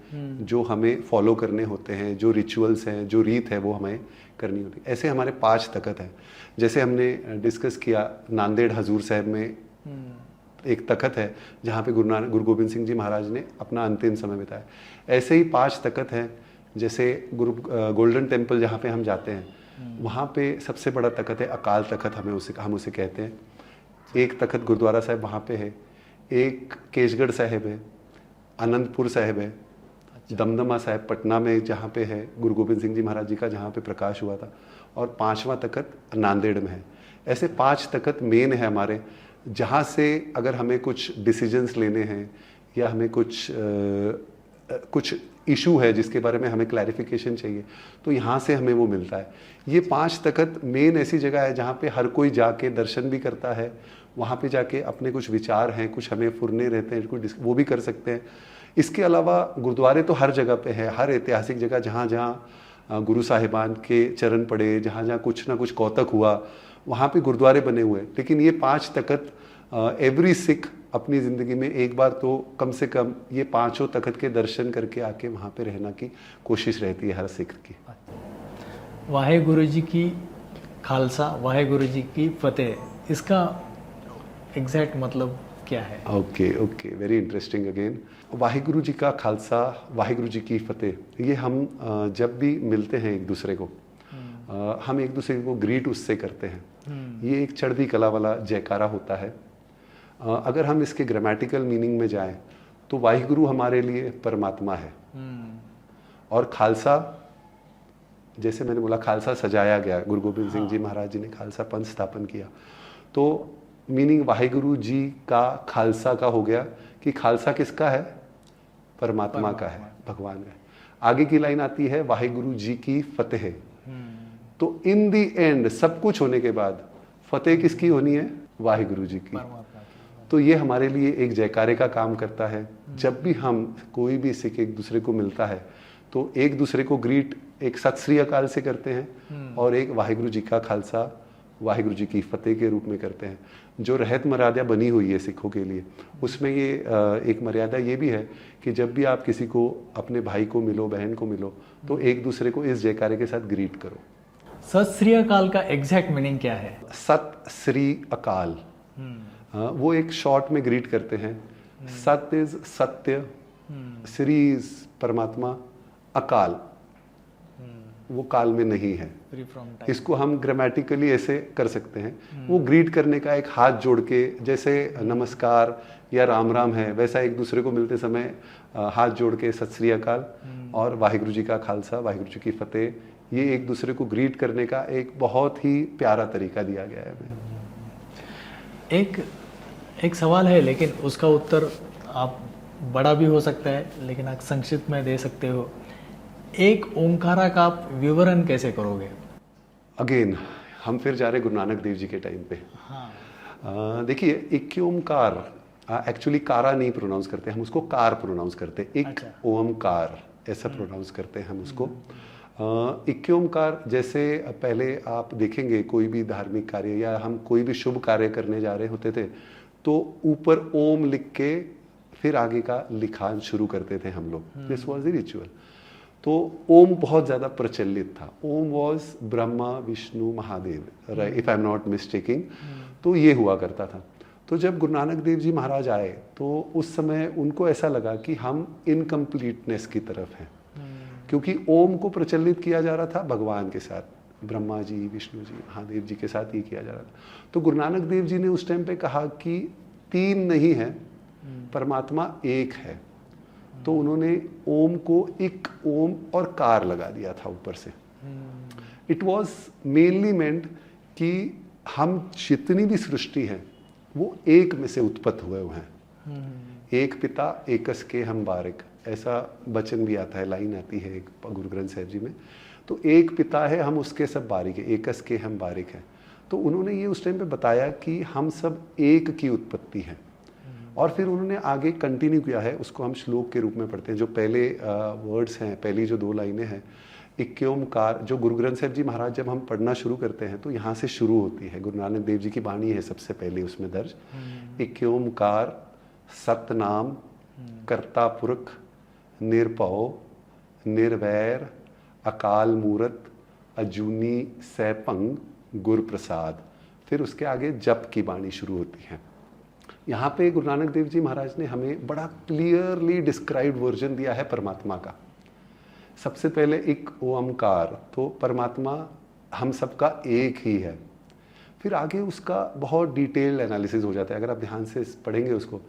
जो हमें फॉलो करने होते हैं, जो रिचुअल्स हैं, जो रीत है वो हमें करनी होती है। ऐसे हमारे 5 तख्त हैं। जैसे हमने डिस्कस किया, नांदेड़ हजूर साहब में एक तख्त है जहाँ पे गुरु गोबिंद सिंह जी महाराज ने अपना अंतिम समय बिताया। ऐसे ही 5 तख्त हैं। जैसे गोल्डन टेम्पल जहाँ पे हम जाते हैं, वहाँ पे सबसे बड़ा तख्त है अकाल तख्त, हम उसे कहते हैं। एक तख्त गुरुद्वारा साहब वहाँ पे है, एक केशगढ़ साहिब है, आनंदपुर साहिब है, दमदमा साहिब पटना में जहाँ पे है गुरु गोबिंद सिंह जी महाराज जी का जहाँ पे प्रकाश हुआ था, और 5वां तख्त नांदेड़ में है। ऐसे 5 तख्त मेन है हमारे, जहाँ से अगर हमें कुछ डिसीजंस लेने हैं या हमें कुछ इशू है जिसके बारे में हमें क्लैरिफिकेशन चाहिए, तो यहाँ से हमें वो मिलता है। ये 5 तख्त मेन ऐसी जगह है जहाँ पे हर कोई जाके दर्शन भी करता है, वहाँ पे जाके अपने कुछ विचार हैं, कुछ हमें फुरने रहते हैं, कुछ वो भी कर सकते हैं। इसके अलावा गुरुद्वारे तो हर जगह पे है, हर ऐतिहासिक जगह जहाँ जहाँ गुरु साहिबान के चरण पड़े, जहाँ जहाँ कुछ ना कुछ कौतक हुआ, वहाँ पे गुरुद्वारे बने हुए हैं। लेकिन ये 5 तख्त एवरी सिख अपनी ज़िंदगी में एक बार तो कम से कम ये 5 तख्त के दर्शन करके आके वहाँ पे रहना की कोशिश रहती है हर सिख की। वाहेगुरु जी की खालसा, वाहेगुरु जी की फतेह, इसका एग्जैक्ट मतलब क्या है? Okay, very interesting again. Waheguru ji का खालसा, वाहेगुरु जी की फतेह, ये हम जब भी मिलते हैं एक दूसरे को, हम एक दूसरे को ग्रीट उससे करते हैं। ये एक चढ़ती कला वाला जयकारा होता है। अगर हम इसके ग्रामेटिकल मीनिंग में जाएं तो वाहिगुरु हमारे लिए परमात्मा है, और खालसा, जैसे मैंने बोला खालसा सजाया गया, गुरु गोबिंद सिंह जी महाराज जी ने खालसा पंथ स्थापन किया, तो मीनिंग वाहिगुरु जी का खालसा का हो गया कि खालसा किसका है? परमात्मा का है, भगवान का है। आगे की लाइन आती है वाहिगुरु जी की फतेह। तो इन दी एंड सब कुछ होने के बाद फतेह किसकी होनी है? वाहिगुरु जी की। तो ये हमारे लिए एक जयकारे का काम करता है। जब भी हम, कोई भी सिख एक दूसरे को मिलता है तो एक दूसरे को ग्रीट एक सत श्री अकाल से करते हैं, और एक वाहिगुरु जी का खालसा, वाहिगुरु जी की फतेह के रूप में करते हैं। जो रहत मर्यादा बनी हुई है सिखों के लिए, उसमें ये एक मर्यादा ये भी है कि जब भी आप किसी को, अपने भाई को मिलो, बहन को मिलो, तो एक दूसरे को इस जयकारे के साथ ग्रीट करो। सत श्री अकाल का एग्जैक्ट मीनिंग क्या है? सत श्री अकाल, वो एक शॉर्ट में ग्रीट करते हैं। सत इज सत्य, श्री इज परमात्मा, अकाल वो काल में नहीं है। इसको हम ग्रामेटिकली ऐसे कर सकते हैं। वो ग्रीट करने का एक हाथ जोड़ के, जैसे नमस्कार या राम राम है, वैसा एक दूसरे को मिलते समय हाथ जोड़ के सत श्री अकाल और वाहिगुरु जी का खालसा, वाहिगुरु जी की फतेह, ये एक दूसरे को ग्रीट करने का एक बहुत ही प्यारा तरीका दिया गया है हमें। एक सवाल है, लेकिन उसका उत्तर आप बड़ा भी हो सकता है, लेकिन आप संक्षिप्त में दे सकते हो। एक ओंकारा का आप विवरण कैसे करोगे? अगेन हम फिर जा रहे गुरु नानक देव जी के टाइम पे। हाँ। देखिए, एक ओमकार, एक्चुअली कारा नहीं प्रोनाउंस करते, हम उसको कार प्रोनाउंस करते हैं। एक ओमकार ऐसा प्रोनाउंस करते हैं हम उसको। इक्की ओमकार जैसे पहले आप देखेंगे कोई भी धार्मिक कार्य या हम कोई भी शुभ कार्य करने जा रहे होते थे तो ऊपर ओम लिख के फिर आगे का लिखान शुरू करते थे हम लोग. This was the ritual. तो ओम बहुत ज़्यादा प्रचलित था. Om was Brahma Vishnu Mahadev, right, if I am not mistaking. तो ये हुआ करता था. तो जब गुरु नानक देव जी महाराज आए तो उस समय उनको ऐसा लगा कि हम इनकम्प्लीटनेस की तरफ हैं, क्योंकि ओम को प्रचलित किया जा रहा था भगवान के साथ, ब्रह्मा जी विष्णु जी महादेव जी के साथ ये किया जा रहा था. तो गुरु नानक देव जी ने उस टाइम पे कहा कि तीन नहीं है, परमात्मा एक है. तो उन्होंने ओम को एक ओम और कार लगा दिया था ऊपर से. इट वॉज मेनली मेंट कि हम जितनी भी सृष्टि है वो एक में से उत्पन्न हुए हैं. एक पिता एकस के हम बारिक, ऐसा वचन भी आता है, लाइन आती है एक गुरु ग्रंथ साहिब जी में. तो एक पिता है, हम उसके सब बारिक है, एकस के हम बारिक हैं. तो उन्होंने ये उस टाइम पे बताया कि हम सब एक की उत्पत्ति हैं. और फिर उन्होंने आगे कंटिन्यू किया है, उसको हम श्लोक के रूप में पढ़ते हैं. जो पहले वर्ड्स हैं, पहली जो 2 लाइनें हैं, इक्की ओमकार, जो गुरु ग्रंथ साहिब जी महाराज जब हम पढ़ना शुरू करते हैं तो यहाँ से शुरू होती है. गुरु नानक देव जी की वाणी है सबसे पहले उसमें दर्ज. इक्की ओमकार सतनाम कर्ता पुरख निर्भव निर्वैर अकाल मूरत अजूनी सैपंग गुर प्रसाद. फिर उसके आगे जप की वाणी शुरू होती है. यहाँ पे गुरु नानक देव जी महाराज ने हमें बड़ा क्लियरली डिस्क्राइब्ड वर्जन दिया है परमात्मा का. सबसे पहले एक ओमकार, तो परमात्मा हम सबका एक ही है. फिर आगे उसका बहुत डिटेल्ड एनालिसिस हो जाता है, अगर आप ध्यान से पढ़ेंगे उसको.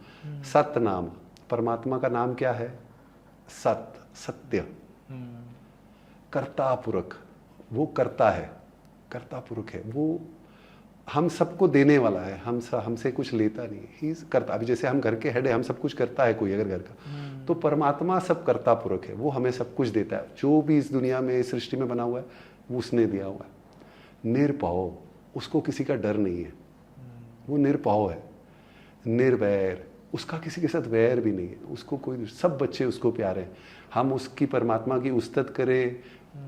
सत नाम, परमात्मा का नाम क्या है? सत, सत्य. कर्ता पुरख, वो करता है, कर्ता पुरख है, वो हम सबको देने वाला है, हमसे कुछ लेता नहीं, ही करता. अभी जैसे हम घर के हेड है, हम सब कुछ करता है कोई अगर घर का, तो परमात्मा सब कर्ता पुरख है, वो हमें सब कुछ देता है. जो भी इस दुनिया में इस सृष्टि में बना हुआ है वो उसने दिया हुआ है. निर्भव, उसको किसी का डर नहीं है, वो निर्भव है. निर्वैर, उसका किसी के साथ वैर भी नहीं है, उसको कोई, सब बच्चे उसको प्यारे हैं. हम उसकी परमात्मा की उस्तत करें,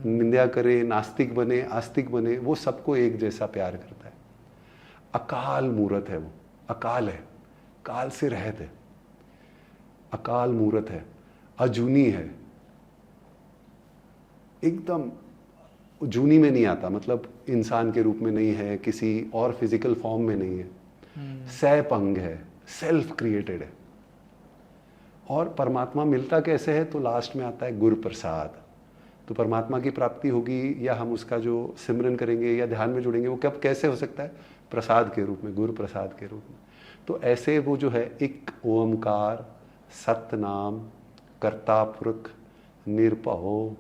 निंदा करें, नास्तिक बने आस्तिक बने, वो सबको एक जैसा प्यार करता है. अकाल मूरत है, वो अकाल है, काल से रहित है, अकाल मूरत है. अजूनी है, एकदम जूनी में नहीं आता, मतलब इंसान के रूप में नहीं है, किसी और फिजिकल फॉर्म में नहीं है. सैपंग है, सेल्फ क्रिएटेड है. और परमात्मा मिलता कैसे है? तो लास्ट में आता है गुरु प्रसाद. तो परमात्मा की प्राप्ति होगी या हम उसका जो सिमरन करेंगे या ध्यान में जुड़ेंगे, वो कब कैसे हो सकता है? प्रसाद के रूप में, गुरु प्रसाद के रूप में. तो ऐसे वो जो है एक ओमकार सतनाम कर्ता पुरख निर्भव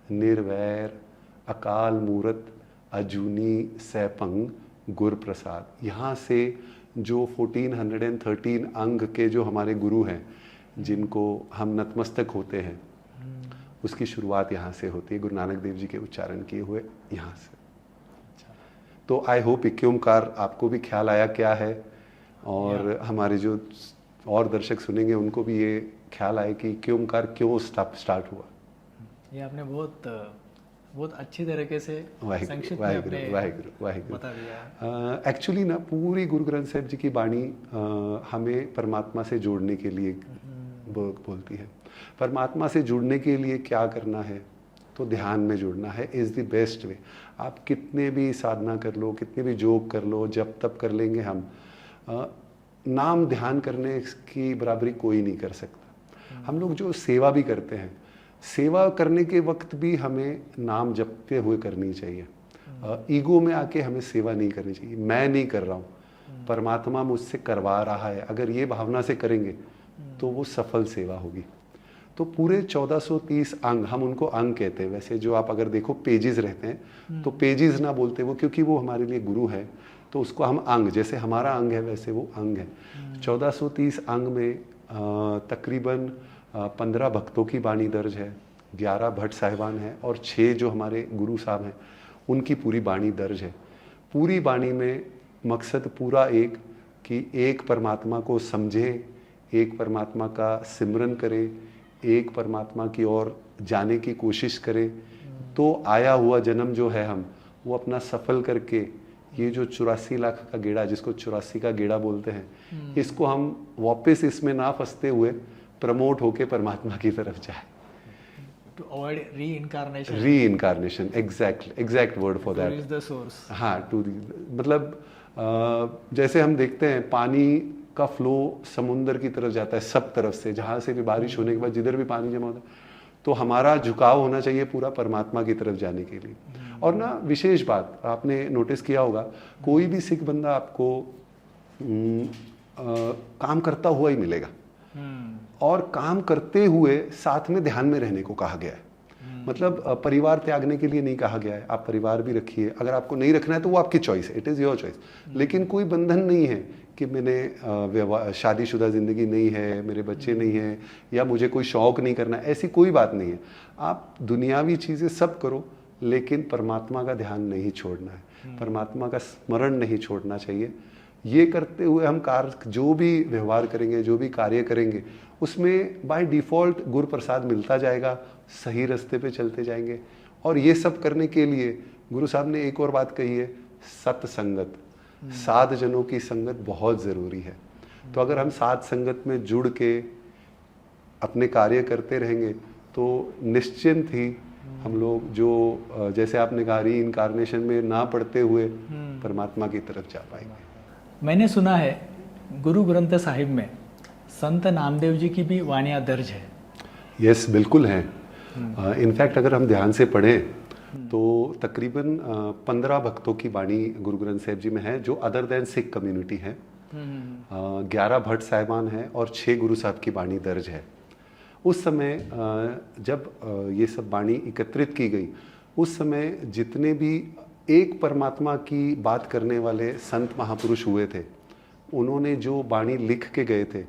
निर्वैर अकाल मूरत अजूनी सैपंग गुरु प्रसाद. यहाँ से जो 1413 अंग के जो हमारे गुरु हैं, जिनको हम नतमस्तक होते हैं, उसकी शुरुआत यहाँ से होती है, गुरु नानक देव जी के उच्चारण किए हुए यहाँ से. तो आई होप इक्की ओमकार आपको भी ख्याल आया क्या है, और हमारे जो और दर्शक सुनेंगे उनको भी ये ख्याल आए कि इक्की ओमकार क्यों स्टार्ट हुआ. ये आपने बहुत अच्छी तरीके से संक्षिप्त में वाहिगुरु वाहिगुरु वाहिगुरु बता दिया. एक्चुअली ना पूरी गुरु ग्रंथ साहिब जी की वाणी हमें परमात्मा से जोड़ने के लिए बोलती है. परमात्मा से जुड़ने के लिए क्या करना है? तो ध्यान में जुड़ना है, इज़ द बेस्ट वे. आप कितने भी साधना कर लो, कितने भी जोग कर लो, जब तब कर लेंगे हम, नाम ध्यान करने की बराबरी कोई नहीं कर सकता. हम लोग जो सेवा भी करते हैं, सेवा करने के वक्त भी हमें नाम जपते हुए करनी चाहिए. ईगो में आके हमें सेवा नहीं करनी चाहिए. मैं नहीं कर रहा हूँ, परमात्मा मुझसे करवा रहा है, अगर ये भावना से करेंगे तो वो सफल सेवा होगी. तो पूरे 1430 अंग, हम उनको अंग कहते हैं वैसे, जो आप अगर देखो पेजेस रहते हैं, तो पेजेस ना बोलते वो, क्योंकि वो हमारे लिए गुरु है, तो उसको हम अंग, जैसे हमारा अंग है वैसे वो अंग है. 1430 अंग में तकरीबन 15 भक्तों की वाणी दर्ज है, 11 भट्ट साहिबान हैं, और 6 जो हमारे गुरु साहब हैं उनकी पूरी वाणी दर्ज है. पूरी वाणी में मकसद पूरा एक, कि एक परमात्मा को समझें, एक परमात्मा का सिमरन करें, एक परमात्मा की ओर जाने की कोशिश करें, तो आया हुआ जन्म जो है हम वो अपना सफल करके ये जो 84 लाख का गेड़ा, जिसको 84 का गेड़ा बोलते हैं, इसको हम वापस इसमें ना फंसते हुए प्रमोट होके परमात्मा की तरफ जाए। टू अवॉइड री री incarnation, exact word for that is the source. हाँ, मतलब जैसे हम देखते हैं पानी का फ्लो समुंदर की तरफ जाता है सब तरफ से, जहाँ से भी बारिश होने के बाद जिधर भी पानी जमा होता है, तो हमारा झुकाव होना चाहिए पूरा परमात्मा की तरफ जाने के लिए। और ना विशेष बात आपने नोटिस किया होगा, कोई भी सिख बंदा आपको काम करता हुआ ही मिलेगा, और काम करते हुए साथ में ध्यान में रहने को कहा गया है। मतलब परिवार त्यागने के लिए नहीं कहा गया है, आप परिवार भी रखिए, अगर आपको नहीं रखना है तो वो आपकी चॉइस है, इट इज़ योर चॉइस। लेकिन कोई बंधन नहीं है कि मैंने शादीशुदा ज़िंदगी नहीं है, मेरे बच्चे नहीं हैं, या मुझे कोई शौक़ नहीं करना, ऐसी कोई बात नहीं है। आप दुनियावी चीज़ें सब करो, लेकिन परमात्मा का ध्यान नहीं छोड़ना है, परमात्मा का स्मरण नहीं छोड़ना चाहिए। ये करते हुए हम कार्य जो भी व्यवहार करेंगे, जो भी कार्य करेंगे, उसमें बाय डिफ़ॉल्ट गुरु प्रसाद मिलता जाएगा, सही रास्ते पे चलते जाएंगे। और ये सब करने के लिए गुरु साहब ने एक और बात कही है, सत्संगत, साध जनों की संगत बहुत ज़रूरी है। तो अगर हम साध संगत में जुड़ के अपने कार्य करते रहेंगे तो निश्चिंत ही हम लोग जो जैसे आपने कहा री इनकारनेशन में ना पड़ते हुए परमात्मा की तरफ जा पाएंगे। मैंने सुना है गुरु ग्रंथ साहिब में संत नामदेव जी की भी वाणियाँ दर्ज है। यस, बिल्कुल है। इनफैक्ट अगर हम ध्यान से पढ़ें तो तकरीबन 15 भक्तों की वाणी गुरु ग्रंथ साहिब जी में है, जो अदर देन सिख कम्युनिटी है। 11 भट्ट साहिबान हैं और 6 गुरु साहब की वाणी दर्ज है। उस समय जब ये सब वाणी एकत्रित की गई, उस समय जितने भी एक परमात्मा की बात करने वाले संत महापुरुष हुए थे, उन्होंने जो वाणी लिख के गए थे,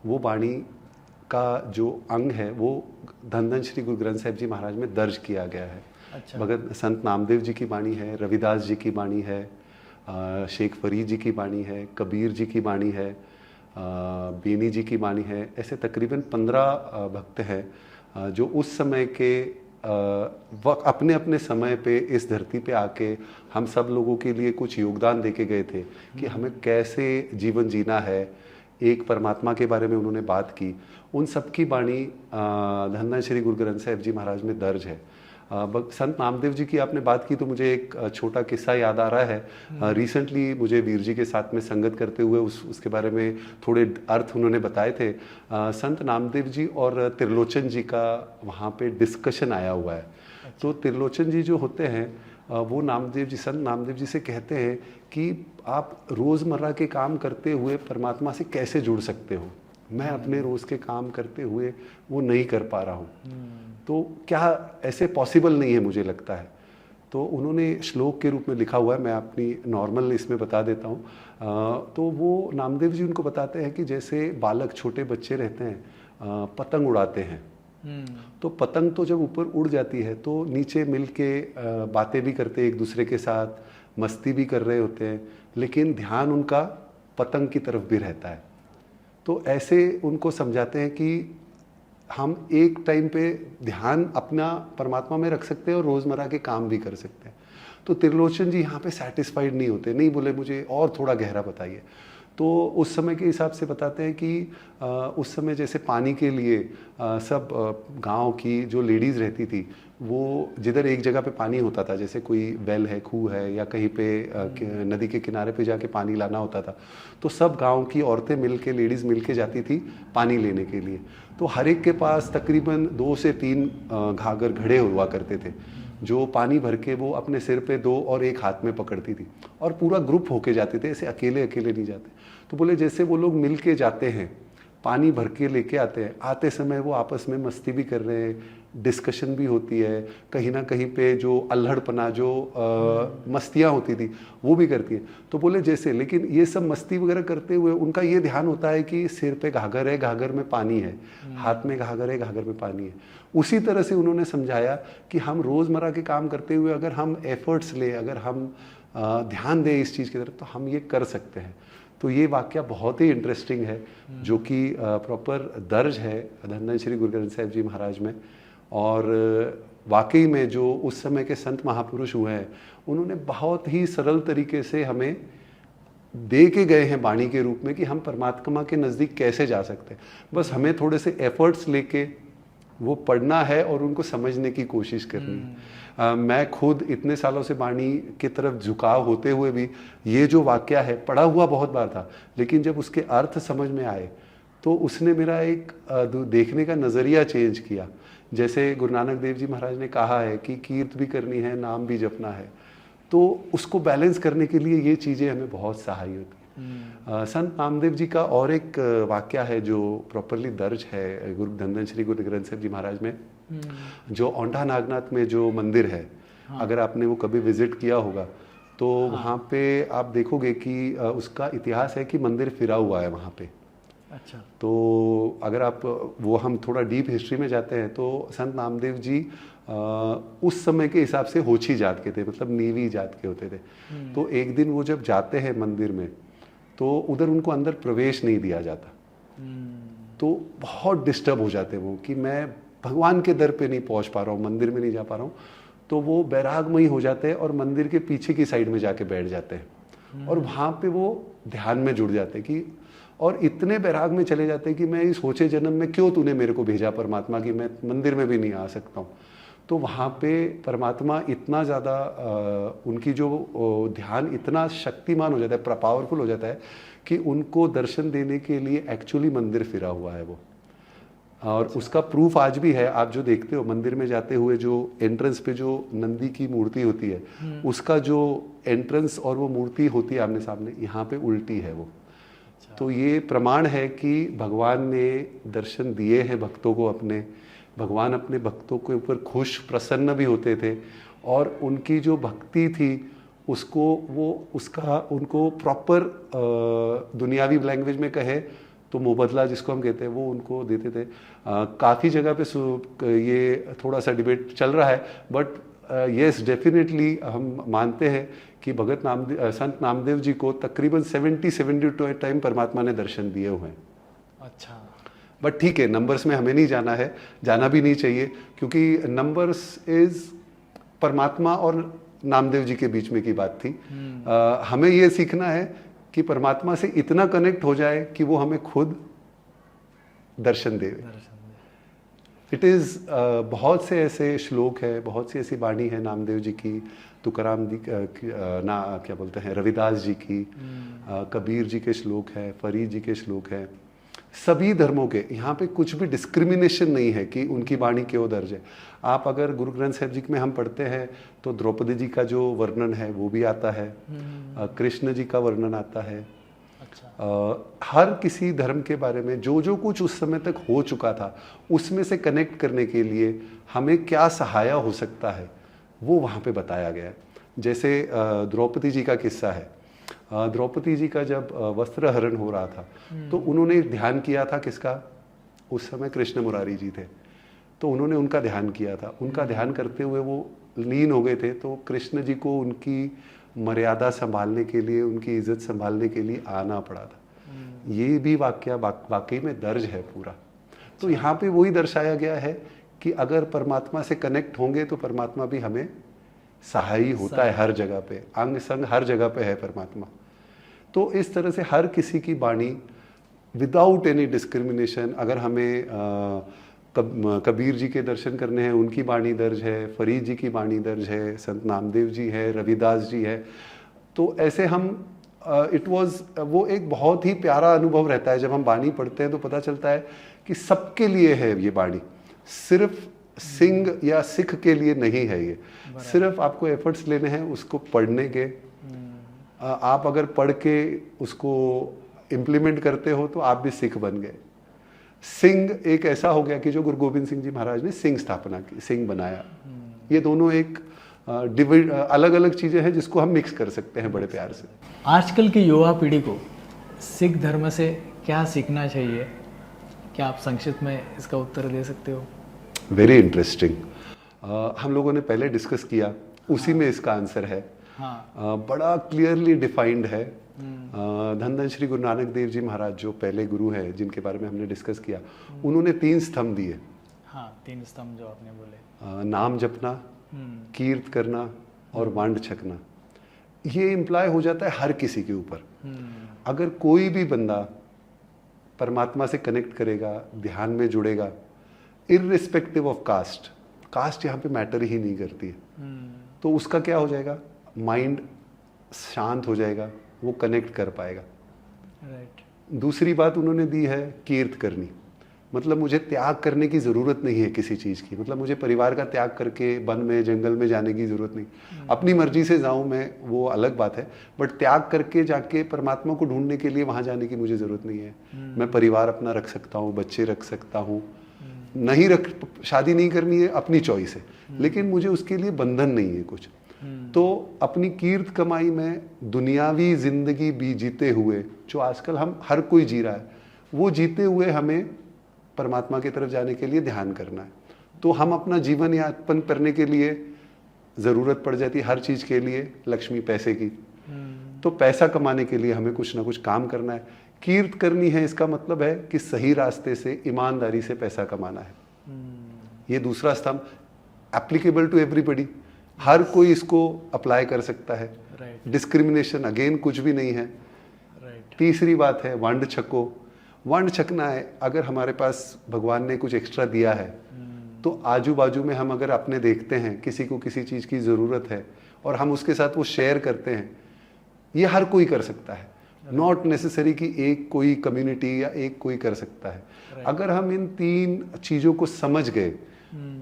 वो वाणी का जो अंग है वो धन धन श्री गुरु ग्रंथ साहिब जी महाराज में दर्ज किया गया है। अच्छा। भगत संत नामदेव जी की वाणी है, रविदास जी की वाणी है, शेख फरीद जी की वाणी है, कबीर जी की वाणी है, बेनी जी की वाणी है। ऐसे तकरीबन 15 भक्त हैं जो उस समय के वक्त अपने अपने समय पे इस धरती पे आके हम सब लोगों के लिए कुछ योगदान देके गए थे कि हमें कैसे जीवन जीना है। एक परमात्मा के बारे में उन्होंने बात की। उन सब की वाणी धन धन श्री गुरु ग्रंथ साहिब जी महाराज में दर्ज है। संत नामदेव जी की आपने बात की तो मुझे एक छोटा किस्सा याद आ रहा है। रिसेंटली मुझे वीर जी के साथ में संगत करते हुए उसके बारे में थोड़े अर्थ उन्होंने बताए थे। संत नामदेव जी और त्रिलोचन जी का वहाँ पे डिस्कशन आया हुआ है। तो त्रिलोचन जी जो होते हैं वो नामदेव जी, संत नामदेव जी से कहते हैं कि आप रोज़मर्रा के काम करते हुए परमात्मा से कैसे जुड़ सकते हो। मैं अपने रोज़ के काम करते हुए वो नहीं कर पा रहा हूँ, तो क्या ऐसे पॉसिबल नहीं है, मुझे लगता है। तो उन्होंने श्लोक के रूप में लिखा हुआ है, मैं अपनी नॉर्मल इसमें बता देता हूँ। तो वो नामदेव जी उनको बताते हैं कि जैसे बालक, छोटे बच्चे रहते हैं, पतंग उड़ाते हैं, तो पतंग तो जब ऊपर उड़ जाती है तो नीचे मिल के बातें भी करते हैं एक दूसरे के साथ, मस्ती भी कर रहे होते हैं, लेकिन ध्यान उनका पतंग की तरफ भी रहता है। तो ऐसे उनको समझाते हैं कि हम एक टाइम पे ध्यान अपना परमात्मा में रख सकते हैं और रोज़मर्रा के काम भी कर सकते हैं। तो त्रिलोचन जी यहाँ पे सेटिस्फाइड नहीं होते, नहीं बोले मुझे और थोड़ा गहरा बताइए। तो उस समय के हिसाब से बताते हैं कि उस समय जैसे पानी के लिए सब गांव की जो लेडीज़ रहती थी, वो जिधर एक जगह पे पानी होता था, जैसे कोई वेल है, खूह है, या कहीं पे नदी के किनारे पे जाके पानी लाना होता था, तो सब गांव की औरतें मिलके, लेडीज़ मिलके जाती थी पानी लेने के लिए। तो हर एक के पास तकरीबन 2 से 3 घाघर घड़े हुआ करते थे, जो पानी भर के वो अपने सिर पे 2 और 1 हाथ में पकड़ती थी, और पूरा ग्रुप होके जाते थे, ऐसे अकेले अकेले नहीं जाते। तो बोले जैसे वो लोग मिल के जाते हैं, पानी भर के लेके आते हैं, आते समय वो आपस में मस्ती भी कर रहे हैं, डिस्कशन भी होती है, कहीं ना कहीं पे जो अल्हड़पना, जो मस्तियाँ होती थी वो भी करती है। तो बोले जैसे, लेकिन ये सब मस्ती वगैरह करते हुए उनका ये ध्यान होता है कि सिर पे घाघर है, घाघर में पानी है, हाथ में घाघर है, घाघर में पानी है। उसी तरह से उन्होंने समझाया कि हम रोज़मर्रा के काम करते हुए अगर हम एफर्ट्स लें, अगर हम ध्यान दें इस चीज़ की तरफ, तो हम ये कर सकते हैं। तो ये वाक्य बहुत ही इंटरेस्टिंग है, जो कि प्रॉपर दर्ज है धन धन श्री गुरु ग्रंथ साहिब जी महाराज में। और वाकई में जो उस समय के संत महापुरुष हुए हैं उन्होंने बहुत ही सरल तरीके से हमें दे के गए हैं वाणी के रूप में कि हम परमात्मा के नज़दीक कैसे जा सकते हैं। बस हमें थोड़े से एफर्ट्स लेके वो पढ़ना है और उनको समझने की कोशिश करनी है। मैं खुद इतने सालों से वाणी की तरफ झुकाव होते हुए भी ये जो वाक्य है पढ़ा हुआ बहुत बार था, लेकिन जब उसके अर्थ समझ में आए तो उसने मेरा एक देखने का नज़रिया चेंज किया। जैसे गुरु नानक देव जी महाराज ने कहा है कि कीर्त भी करनी है, नाम भी जपना है, तो उसको बैलेंस करने के लिए ये चीज़ें हमें बहुत सहाय होती है। संत नामदेव जी का और एक वाक्य है जो प्रॉपरली दर्ज है गुरु धंधन श्री गुरु ग्रंथ साहिब जी महाराज में, जो औंढा नागनाथ में जो मंदिर है, अगर आपने वो कभी विजिट किया होगा तो वहाँ पे आप देखोगे कि उसका इतिहास है कि मंदिर फिरा हुआ है वहाँ पे। अच्छा। तो अगर आप वो हम थोड़ा डीप हिस्ट्री में जाते हैं तो संत नामदेव जी उस समय के हिसाब से होछी जात के थे, मतलब नीवी जात के होते थे। तो एक दिन वो जब जाते हैं मंदिर में तो उधर उनको अंदर प्रवेश नहीं दिया जाता। तो बहुत डिस्टर्ब हो जाते हैं वो कि मैं भगवान के दर पे नहीं पहुंच पा रहा हूँ, मंदिर में नहीं जा पा रहा हूँ। तो वो बैरागमयी हो जाते हैं और मंदिर के पीछे की साइड में जाके बैठ जाते हैं और वहाँ पे वो ध्यान में जुड़ जाते हैं कि, और इतने बैराग में चले जाते हैं कि मैं इस सोचे जन्म में क्यों तूने मेरे को भेजा परमात्मा कि मैं मंदिर में भी नहीं आ सकता हूँ। तो वहाँ पे परमात्मा इतना ज़्यादा उनकी जो ध्यान इतना शक्तिमान हो जाता है, पावरफुल हो जाता है कि उनको दर्शन देने के लिए एक्चुअली मंदिर फिरा हुआ है वो। और उसका प्रूफ आज भी है। आप जो देखते हो मंदिर में जाते हुए जो एंट्रेंस पे जो नंदी की मूर्ति होती है, उसका जो एंट्रेंस और वो मूर्ति होती है आमने सामने, यहाँ पे उल्टी है वो। तो ये प्रमाण है कि भगवान ने दर्शन दिए हैं भक्तों को अपने, भगवान अपने भक्तों के ऊपर खुश प्रसन्न भी होते थे और उनकी जो भक्ति थी उसको वो उसका उनको प्रॉपर दुनियावी लैंग्वेज में कहे तो मुबदला जिसको हम कहते हैं वो उनको देते थे। काफ़ी जगह पे ये थोड़ा सा डिबेट चल रहा है, बट यस डेफिनेटली हम मानते हैं कि संत नामदेव जी को तकरीबन 72 टाइम परमात्मा ने दर्शन दिए हुए हैं। अच्छा। बट ठीक है, नंबर्स में हमें नहीं जाना है, जाना भी नहीं चाहिए, क्योंकि नंबर्स इज परमात्मा और नामदेव जी के बीच में की बात थी। हमें ये सीखना है कि परमात्मा से इतना कनेक्ट हो जाए कि वो हमें खुद दर्शन दे। इट इज़ बहुत से ऐसे श्लोक है, बहुत सी ऐसी वाणी है नामदेव जी की, तुकाराम जी क्या बोलते हैं, रविदास जी की, कबीर जी के श्लोक है, फरीद जी के श्लोक है। सभी धर्मों के, यहाँ पे कुछ भी डिस्क्रिमिनेशन नहीं है कि उनकी वाणी क्यों दर्ज है। आप अगर गुरु ग्रंथ साहिब जी में हम पढ़ते हैं तो द्रौपदी जी का जो वर्णन है वो भी आता है, कृष्ण जी का वर्णन आता है। अच्छा। हर किसी धर्म के बारे में जो जो कुछ उस समय तक हो चुका था उसमें से कनेक्ट करने के लिए हमें क्या सहाय हो सकता है वो वहाँ पे बताया गया है। जैसे द्रौपदी जी का किस्सा है। द्रौपदी जी का जब वस्त्र हरण हो रहा था तो उन्होंने ध्यान किया था किसका, उस समय कृष्ण मुरारी जी थे, तो उन्होंने उनका ध्यान किया था। उनका ध्यान करते हुए वो लीन हो गए थे, तो कृष्ण जी को उनकी मर्यादा संभालने के लिए, उनकी इज्जत संभालने के लिए आना पड़ा था। ये भी वाक्य वाकई में दर्ज है पूरा। तो यहाँ पे वही दर्शाया गया है कि अगर परमात्मा से कनेक्ट होंगे तो परमात्मा भी हमें सहायी होता है हर जगह पे, अंग संग हर जगह पे है परमात्मा। तो इस तरह से हर किसी की वाणी विदाउट एनी डिस्क्रिमिनेशन, अगर हमें कबीर जी के दर्शन करने हैं उनकी वाणी दर्ज है, फरीद जी की वाणी दर्ज है, संत नामदेव जी है, रविदास जी है। तो ऐसे हम वो एक बहुत ही प्यारा अनुभव रहता है जब हम वाणी पढ़ते हैं तो पता चलता है कि सबके लिए है ये वाणी, सिर्फ सिंह या सिख के लिए नहीं है ये। सिर्फ आपको एफर्ट्स लेने हैं उसको पढ़ने के। आप अगर पढ़ के उसको इम्प्लीमेंट करते हो तो आप भी सिख बन गए। सिंह एक ऐसा हो गया कि जो गुरु गोविंद सिंह जी महाराज ने सिंह स्थापना की, सिंह बनाया। ये दोनों एक अलग अलग चीजें हैं जिसको हम मिक्स कर सकते हैं बड़े प्यार से। आजकल की युवा पीढ़ी को सिख धर्म से क्या सीखना चाहिए, क्या आप संक्षिप्त में इसका उत्तर दे सकते हो? Very interesting. हम लोगों ने पहले डिस्कस किया, उसी में इसका आंसर है। बड़ा क्लियरली डिफाइंड है। धन श्री गुरु नानक देव जी महाराज जो पहले गुरु हैं जिनके बारे में हमने डिस्कस किया, उन्होंने 3 स्तंभ दिए। हाँ, 3 स्तंभ जो आपने बोले। नाम जपना, कीर्त करना और वांड छकना, ये इम्प्लाय हो जाता है हर किसी के ऊपर। अगर कोई भी बंदा परमात्मा से कनेक्ट करेगा, ध्यान में जुड़ेगा, इररिस्पेक्टिव ऑफ कास्ट, कास्ट यहाँ पे मैटर ही नहीं करती है, तो उसका क्या हो जाएगा, माइंड शांत हो जाएगा, वो कनेक्ट कर पाएगा। राइट। दूसरी बात उन्होंने दी है कीर्त करनी, मतलब मुझे त्याग करने की ज़रूरत नहीं है किसी चीज़ की, मतलब मुझे परिवार का त्याग करके वन में जंगल में जाने की ज़रूरत नहीं, अपनी मर्जी से जाऊं मैं, वो अलग बात है, बट त्याग करके जाके परमात्मा को ढूंढने के लिए वहाँ जाने की मुझे ज़रूरत नहीं है। मैं परिवार अपना रख सकता हूँ, बच्चे रख सकता हूँ, नहीं रख, शादी नहीं करनी है अपनी चॉइस है, लेकिन मुझे उसके लिए बंधन नहीं है कुछ। तो अपनी कीर्त कमाई में दुनियावी जिंदगी भी जीते हुए, जो आजकल हम हर कोई जी रहा है, वो जीते हुए हमें परमात्मा की तरफ जाने के लिए ध्यान करना है। तो हम अपना जीवन यापन करने के लिए ज़रूरत पड़ जाती है हर चीज़ के लिए लक्ष्मी पैसे की, तो पैसा कमाने के लिए हमें कुछ ना कुछ काम करना है, कीर्त करनी है। इसका मतलब है कि सही रास्ते से, ईमानदारी से पैसा कमाना है। ये दूसरा स्तंभ एप्लीकेबल टू एवरीबडी, हर कोई इसको अप्लाई कर सकता है। डिस्क्रिमिनेशन अगेन कुछ भी नहीं है। तीसरी बात है वंड छको, वंड छकना है। अगर हमारे पास भगवान ने कुछ एक्स्ट्रा दिया है तो आजू बाजू में हम अगर अपने देखते हैं किसी को किसी चीज़ की ज़रूरत है और हम उसके साथ वो शेयर करते हैं, ये हर कोई कर सकता है, नॉट नेसेसरी कि एक कोई कम्युनिटी या एक कोई कर सकता है। अगर हम इन 3 चीज़ों को समझ गए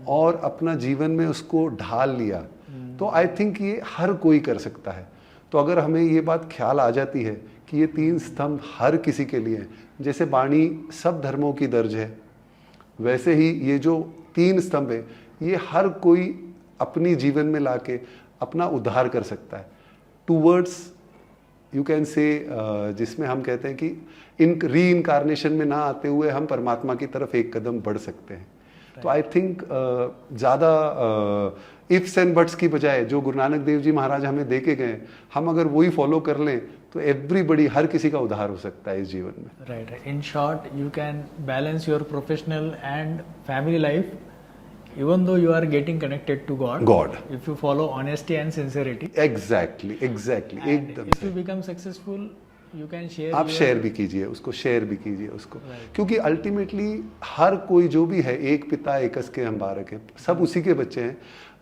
और अपना जीवन में उसको ढाल लिया तो आई थिंक ये हर कोई कर सकता है। तो अगर हमें ये बात ख्याल आ जाती है कि ये 3 स्तंभ हर किसी के लिए हैं, जैसे वाणी सब धर्मों की दर्ज है, वैसे ही ये जो 3 स्तंभ है ये हर कोई अपनी जीवन में लाके अपना उद्धार कर सकता है। टूवर्ड्स यू कैन से, जिसमें हम कहते हैं कि इन री इनकारनेशन में ना आते हुए हम परमात्मा की तरफ एक कदम बढ़ सकते हैं। तो आई थिंक ज़्यादा इफ्स एंड बट्स की बजाय जो गुरु नानक देव जी महाराज हमें दे के गए, हम अगर वही फॉलो कर लें तो एवरीबडी, हर किसी का उद्धार हो सकता है इस जीवन में। Right. In short, you can balance your professional and family life even though you are getting connected to God if you follow honesty and sincerity। exactly एकदम। if you become successful you can share, आप share भी कीजिए उसको, share भी कीजिए उसको, क्योंकि ultimately हर कोई जो भी है, एक पिता एकस के हम बारक हैं, सब उसी के बच्चे हैं।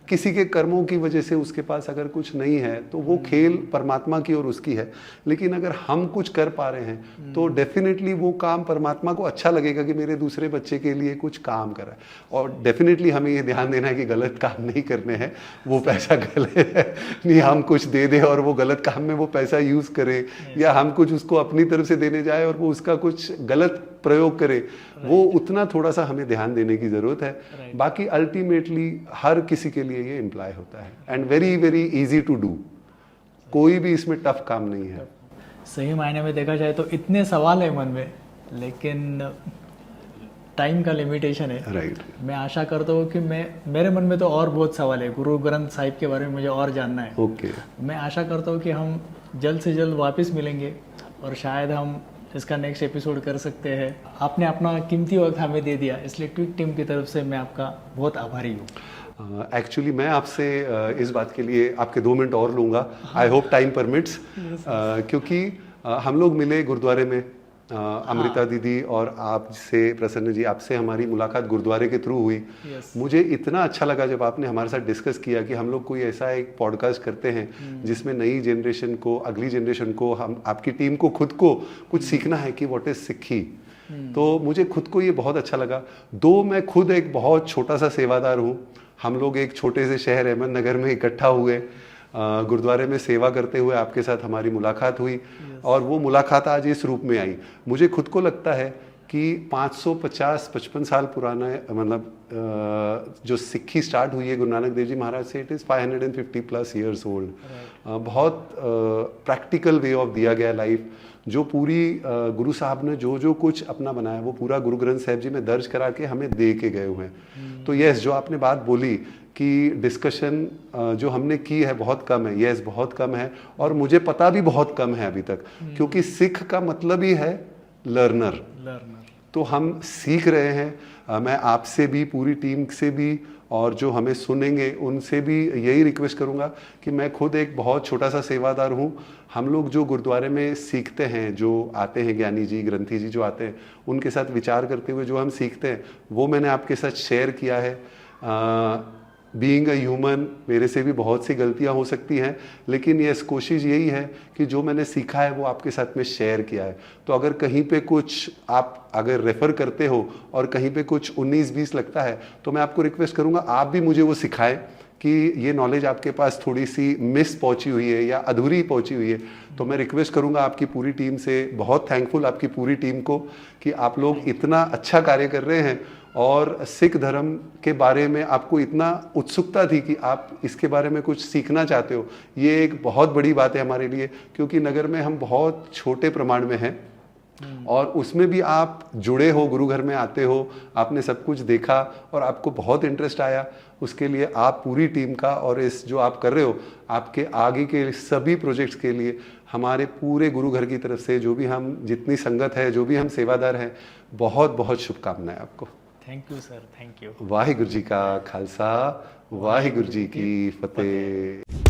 किसी के कर्मों की वजह से उसके पास अगर कुछ नहीं है तो वो खेल परमात्मा की और उसकी है, लेकिन अगर हम कुछ कर पा रहे हैं तो डेफिनेटली वो काम परमात्मा को अच्छा लगेगा कि मेरे दूसरे बच्चे के लिए कुछ काम करा है। और डेफिनेटली हमें ये ध्यान देना है कि गलत काम नहीं करने हैं, वो पैसा गलत है नहीं, हम कुछ दे दे और वो गलत काम में वो पैसा यूज़ करे, या हम कुछ उसको अपनी तरफ से देने जाए और वो उसका कुछ गलत प्रयोग करे, वो उतना थोड़ा सा हमें ध्यान देने की ज़रूरत है। बाकी अल्टीमेटली हर किसी के लिए ये इम्प्लाई होता है and very very easy to do, कोई भी इसमें टफ काम नहीं है। सही मायने में देखा जाए तो इतने सवाल है मन में, लेकिन टाइम का लिमिटेशन है। राइट। मैं आशा करता हूँ कि मेरे मन में तो और बहुत सवाल है, गुरु ग्रंथ साहिब के बारे में मुझे और जानना है। ओके। मैं आशा करता हूँ कि हम जल्द से जल्द वापस मिलेंगे और शायद हम इसका नेक्स्ट एपिसोड कर सकते हैं। आपने अपना कीमती वक्त हमें दे दिया, इसलिए ट्विक टीम की तरफ से मैं आपका बहुत आभारी हूँ। एक्चुअली मैं आपसे इस बात के लिए आपके 2 मिनट और लूँगा, आई होप टाइम परमिट्स, क्योंकि हम लोग मिले गुरुद्वारे में, अमृता दीदी और आपसे, प्रसन्न जी, आपसे हमारी मुलाकात गुरुद्वारे के थ्रू हुई। मुझे इतना अच्छा लगा जब आपने हमारे साथ डिस्कस किया कि हम लोग कोई ऐसा एक पॉडकास्ट करते हैं जिसमें नई जनरेशन को, अगली जनरेशन को, हम आपकी टीम को, खुद को कुछ सीखना है कि व्हाट इज सिक्खी। तो मुझे खुद को ये बहुत अच्छा लगा। दो मैं खुद एक बहुत छोटा सा सेवादार हूँ। हम लोग एक छोटे से शहर अहमदनगर में इकट्ठा हुए, गुरुद्वारे में सेवा करते हुए आपके साथ हमारी मुलाकात हुई और वो मुलाकात आज इस रूप में आई। मुझे खुद को लगता है कि 550-55 साल पुराना है, मतलब जो सिक्खी स्टार्ट हुई है गुरु नानक देव जी महाराज से, इट इज़ 550+ ईयर्स ओल्ड। बहुत प्रैक्टिकल वे ऑफ दिया गया लाइफ, जो पूरी गुरु साहब ने जो जो कुछ अपना बनाया वो पूरा गुरु ग्रंथ साहिब जी में दर्ज करा के हमें दे के गए हुए हैं। तो यस, जो आपने बात बोली कि डिस्कशन जो हमने की है बहुत कम है, यस बहुत कम है, और मुझे पता भी बहुत कम है अभी तक, क्योंकि सिख का मतलब ही है लर्नर। तो हम सीख रहे हैं। मैं आपसे भी, पूरी टीम से भी, और जो हमें सुनेंगे उनसे भी यही रिक्वेस्ट करूंगा कि मैं खुद एक बहुत छोटा सा सेवादार हूं। हम लोग जो गुरुद्वारे में सीखते हैं, जो आते हैं ज्ञानी जी, ग्रंथी जी जो आते हैं, उनके साथ विचार करते हुए जो हम सीखते हैं वो मैंने आपके साथ शेयर किया है। बीइंग अ ह्यूमन, मेरे से भी बहुत सी गलतियां हो सकती हैं, लेकिन यस, कोशिश यही है कि जो मैंने सीखा है वो आपके साथ में शेयर किया है। तो अगर कहीं पे कुछ आप अगर रेफर करते हो और कहीं पे कुछ 19-20 लगता है, तो मैं आपको रिक्वेस्ट करूंगा आप भी मुझे वो सिखाएं कि ये नॉलेज आपके पास थोड़ी सी मिस पहुंची हुई है या अधूरी पहुंची हुई है। तो मैं रिक्वेस्ट करूंगा आपकी पूरी टीम से, बहुत थैंकफुल आपकी पूरी टीम को कि आप लोग इतना अच्छा कार्य कर रहे हैं और सिख धर्म के बारे में आपको इतना उत्सुकता थी कि आप इसके बारे में कुछ सीखना चाहते हो। ये एक बहुत बड़ी बात है हमारे लिए, क्योंकि नगर में हम बहुत छोटे प्रमाण में हैं और उसमें भी आप जुड़े हो, गुरु घर में आते हो, आपने सब कुछ देखा और आपको बहुत इंटरेस्ट आया। उसके लिए आप पूरी टीम का और इस जो आप कर रहे हो, आपके आगे के सभी प्रोजेक्ट्स के लिए हमारे पूरे गुरु घर की तरफ से, जो भी हम जितनी संगत है, जो भी हम सेवादार हैं, बहुत बहुत शुभकामनाएं आपको। Thank you sir, thank you. Waheguru ji का खालसा, वाहिगुरु जी की फतेह।